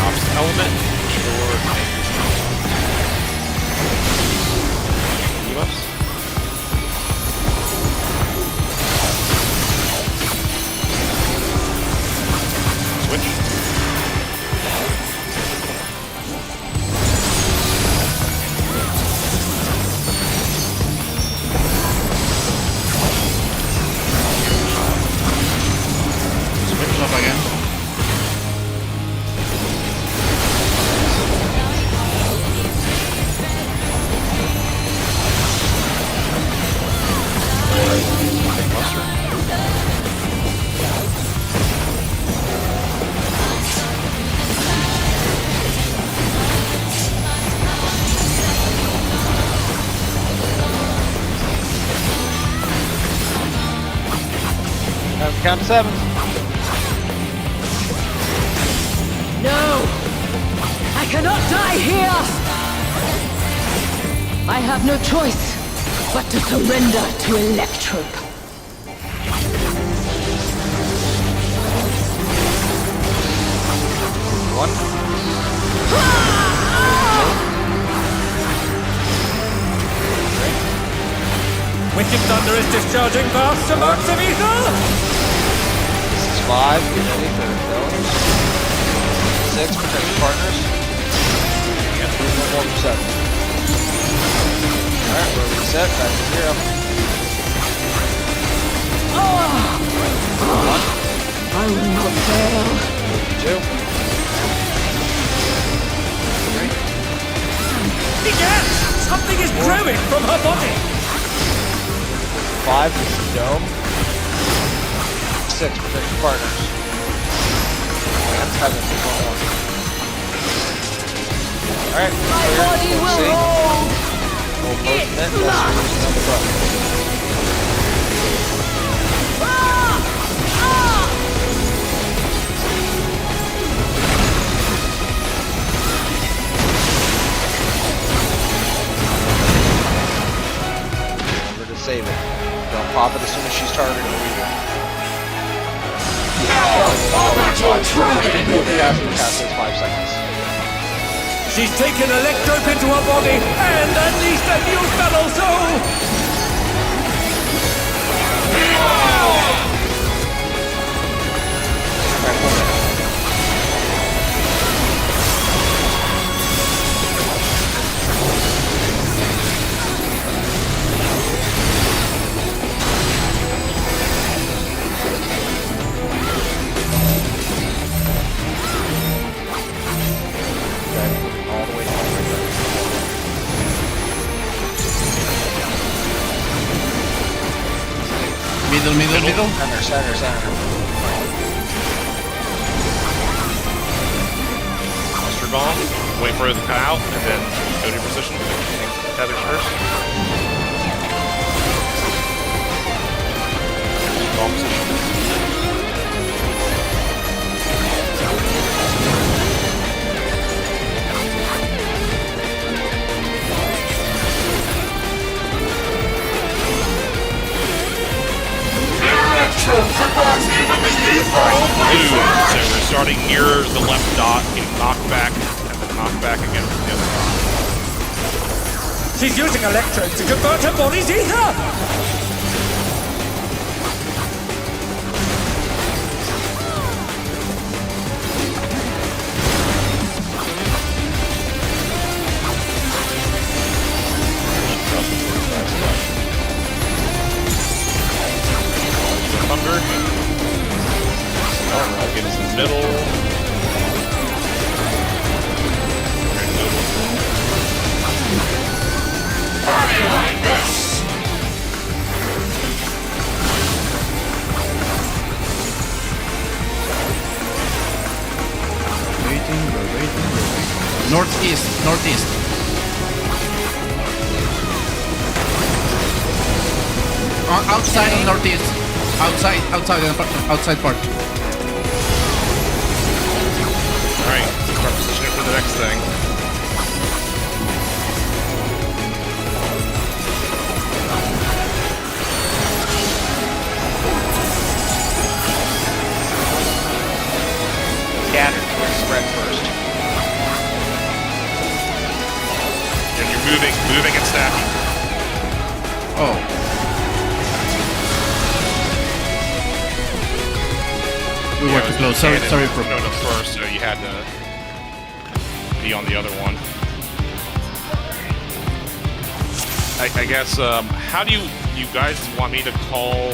Opposite element. Sure. Debuffs. Switch.
Switch up again.
Count to 7.
No! I cannot die here! I have no choice but to surrender to Electrope.
One.
Wicked Thunder is discharging vast amounts of ether!
5, get ready for villains. 6, protect your partners. And 3 more from 7. Alright, we're reset, back to 0. 1.
I will not fail.
2. 3.
Egad! Something is growing from her body!
5, this is dome. 6, protect your partners. And 7, 1. Alright,
My body will hold!
We'll motion it, let's use another button. Remember to save it. Don't pop it as soon as she's targeted either. Cast is 5 seconds.
She's taken Electrope into her body and unleashed a new fellow soul!
Middle.
Center.
Monster gone. Wait for it to come out, and then go to your position. Tethers first. Gone position. So we're starting near the left dot, getting knocked back, and then knocked back again from the other dot.
She's using Electrope to convert her body's ether!
Thunder. I'll get us in the middle.
Like this.
Waiting. Northeast. Outside on northeast. Outside part.
Alright, start positioning for the next thing.
Scatter. Spread first.
And you're moving and stacking.
Oh. We were too close. Sorry for...
No, first, so you had to be on the other one. I guess, how do you guys want me to call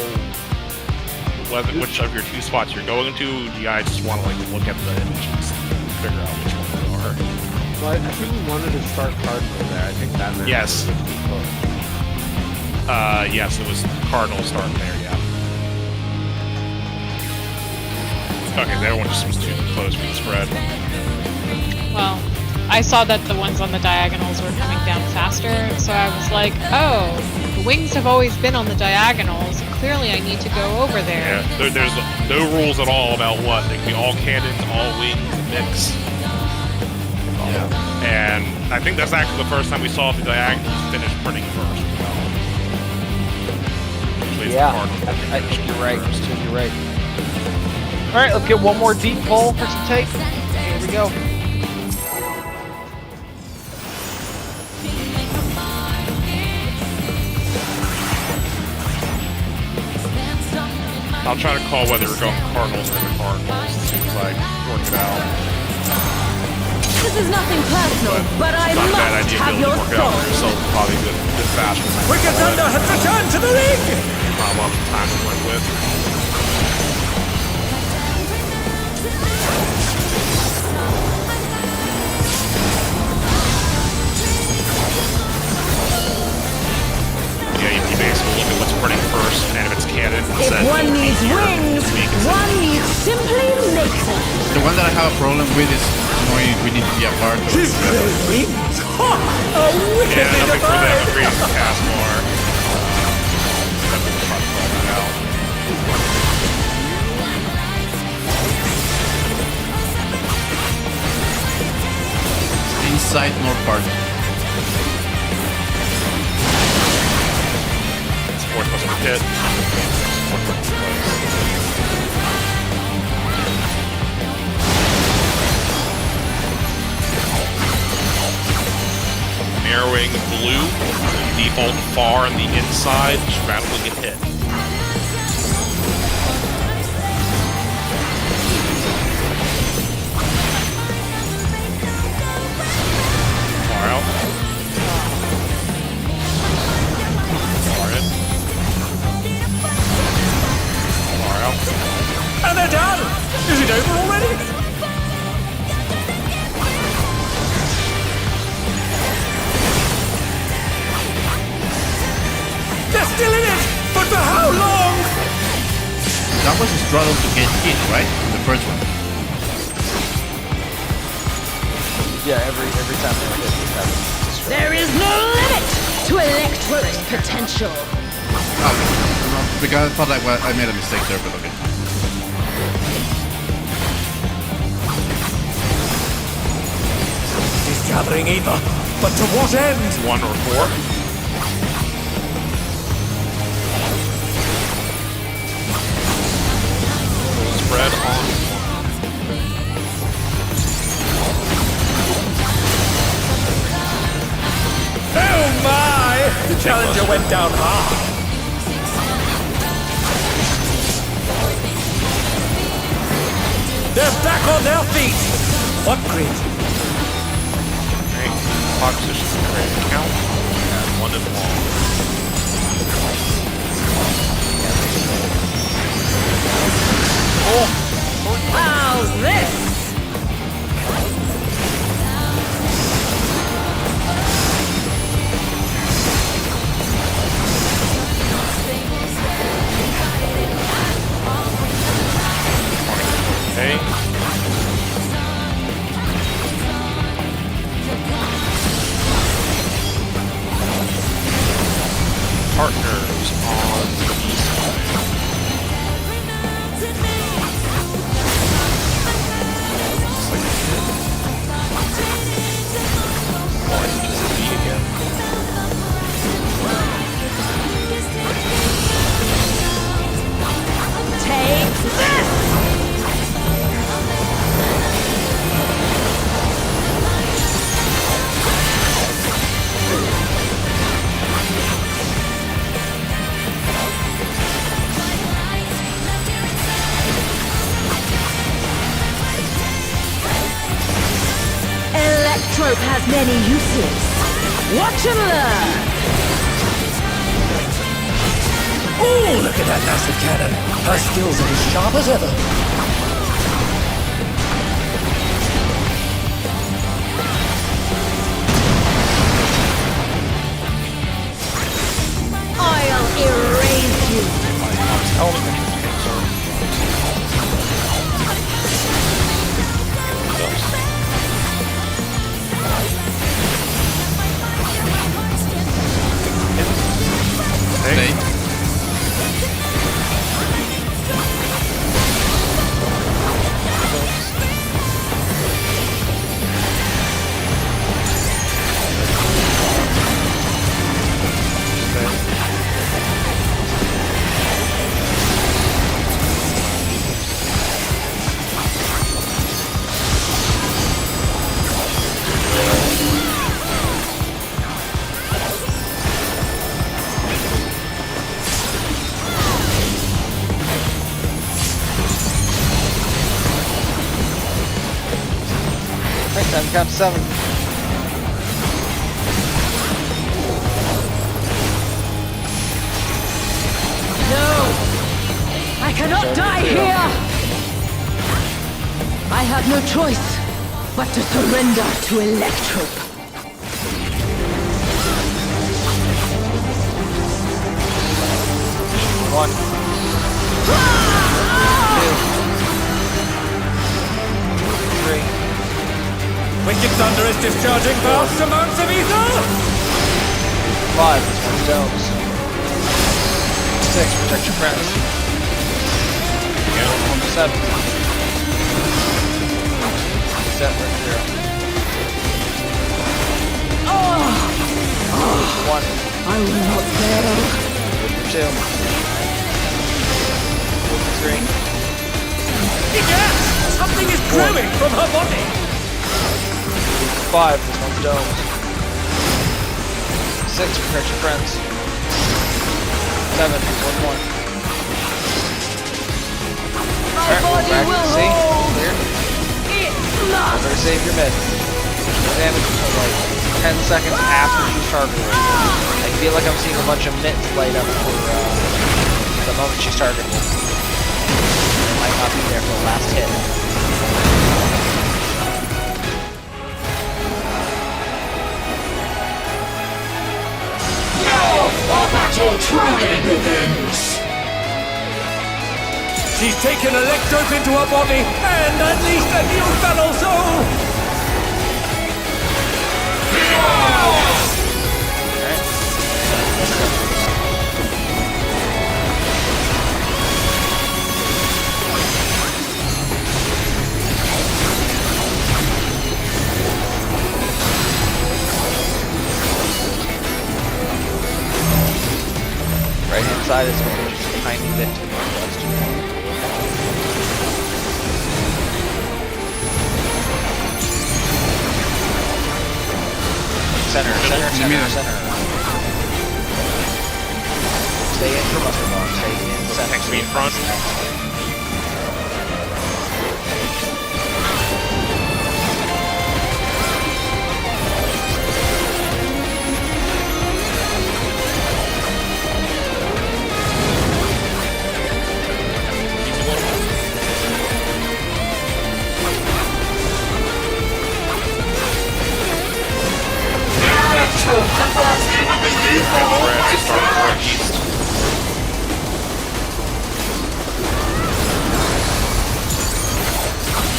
which of your 2 spots you're going to? Do you guys just want to, like, look at the images and figure out which ones they are?
Well, I think we wanted to start Cardinal there. I think that meant
yes. Yes, it was Cardinal starting there, yeah. Okay, the other one just was too close for the spread.
Well, I saw that the ones on the diagonals were coming down faster, so I was like, oh, the wings have always been on the diagonals. Clearly I need to go over there.
Yeah, there's no rules at all about what. They can be all cannons, all wings, mix.
Yeah.
And I think that's actually the first time we saw the diagonals finish printing first.
Yeah, I think you're right. You're right. All right, let's get one more deep pull for some tape. Here we go.
I'll try to call whether we're going Cardinals or the Cardinals as soon as I work it out.
This is nothing personal, but I
Not a bad
must
idea
have
to
your
work it out
soul.
for yourself. Probably good fashion.
Wicked Thunder has returned to the ring!
Not a lot of time to work with. Yeah, you basically look at what's printing first, and if it's cannon,
If one needs wings, one needs simply make them.
The one that I have a problem with is knowing we need to be apart.
She's wings! Ha! A wicked
Yeah, nothing for them
divide!
agreeing to cast more.
Inside north part.
Fourth must be hit. Narrowing blue, default far on the inside, should randomly get hit. Far out. Far in. Far out.
And they're done! Is it over already? They're still in it! But for how long?
That was a struggle to get hit, right? The first one.
Yeah, every time they hit, it happens.
There is no limit to Electro's potential.
Oh, no, because I thought I made a mistake there, but okay.
He's gathering ether, but to what end?
1 or 4. Spread on.
Oh my! The challenger went down hard. They're back on their feet! What grid?
Okay. Clock position for create count. And 1 and long.
How's this?
Okay. Partners on
electrope has many uses. Watch and learn.
Oh, look at that massive cannon. Her skills are as sharp as ever.
I'll erase you.
Stay.
Right, time count to 7.
No! I cannot die here! I have no choice but to surrender to electrope.
One. Two. 3.
Wicked Thunder is discharging vast amounts of ether!
5. This one's stones. 6. Protect your friends. 7. Set right here. 1.
I will not fail.
2. 3.
Yes! Something is growing from her body!
5. This one's domes. 6. Protect your friends. 7. This one's 1.
My body will
See?
hold.
Clear.
It must.
Better save your mid. Damage until like 10 seconds after she's targeted. I feel like I'm seeing a bunch of mitts light up for the moment she's targeted. Might not be there for the last hit.
Battle truly begins!
She's taken electrope into her body and unleashed a new fellow soul!
Right hand side is going just a tiny bit to the northwest. Center. Stay in for Buster Bomb. Stay in center.
Next to me in front.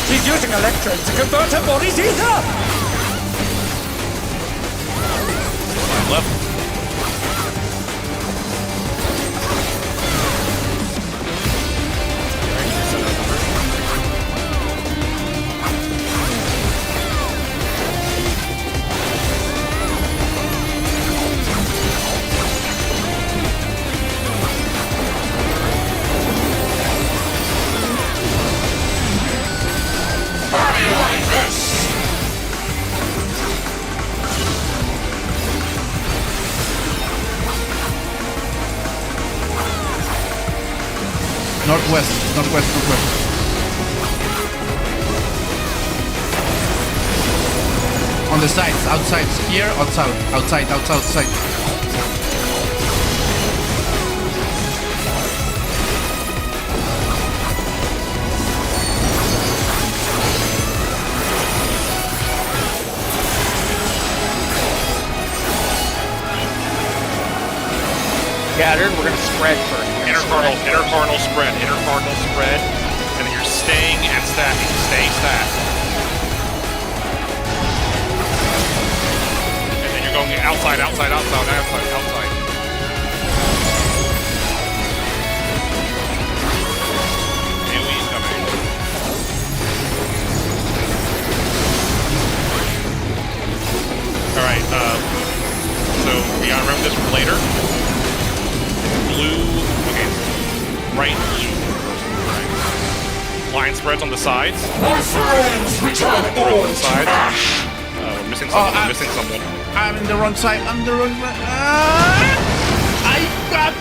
She's using electrodes to convert her body's ether!
Left.
Northwest. On the sides, outside here, outside.
Scattered, we're gonna spread first.
Intercardinal spread, and then you're staying and stacking. Stay, stack. And then you're going outside. AoE's coming. Alright, so we gotta remember this for later. Blue, okay, right, blue. Right. Line spreads on the sides.
My friends, return all
on the sides. We're missing someone.
I'm in the wrong side. I got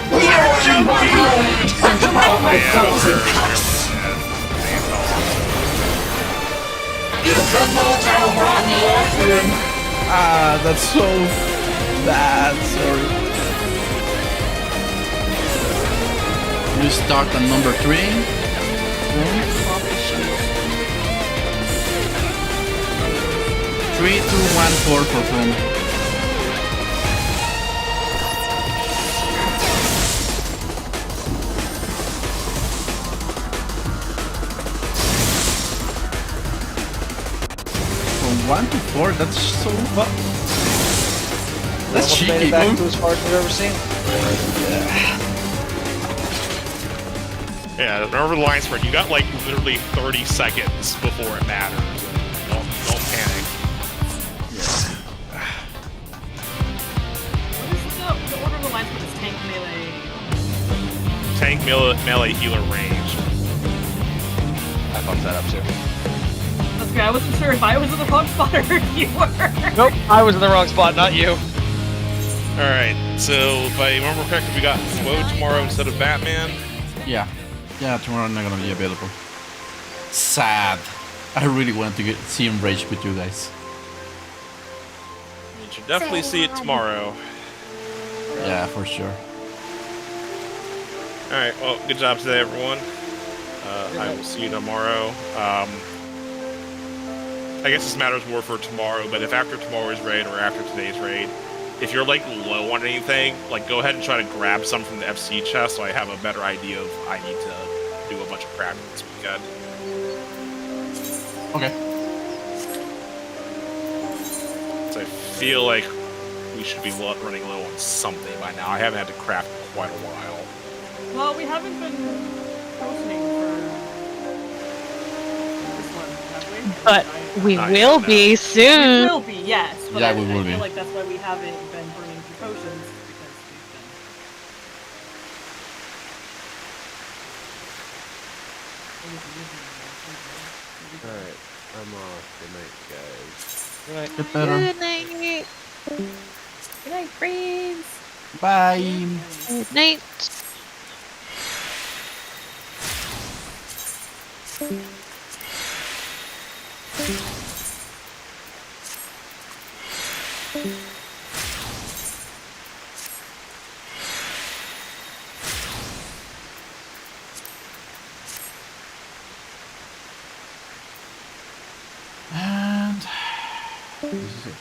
that's so bad. Sorry. You start on number 3. 3, 2, 1, 4 for boom. From 1 to 4, that's so fun. That's
Almost made
cheeky.
it back to as far as we've ever seen.
Yeah, remember the line spread. You got like literally 30 seconds before it matters. Don't panic.
What is the order of the line spread is tank, melee?
Tank, melee, healer, range.
I fucked that up too.
That's okay, I wasn't sure if I was in the wrong spot or if you were.
Nope, I was in the wrong spot, not you.
Alright, so if I remember correctly, we got Woe tomorrow instead of Batman.
Yeah, tomorrow I'm not gonna be available. Sad. I really want to see Enrage with you guys.
You should definitely see it tomorrow.
Yeah, for sure.
Alright, well, good job today, everyone. I will see you tomorrow. I guess this matters more for tomorrow, but if after tomorrow's raid or after today's raid, if you're like low on anything, like go ahead and try to grab some from the FC chest so I have a better idea of I need to do a bunch of crafting this weekend.
Okay.
So I feel like we should be running low on something by now. I haven't had to craft in quite a while.
Well, we haven't been posting for this one, have we?
But we will be soon.
We will be, yes. But
Yeah,
I
we will be.
feel like that's why we haven't been burning through potions, because we've been...
Alright, I'm off. Good night, guys.
Get better.
Good night. Good night, friends.
Bye.
Good night.
And this is it.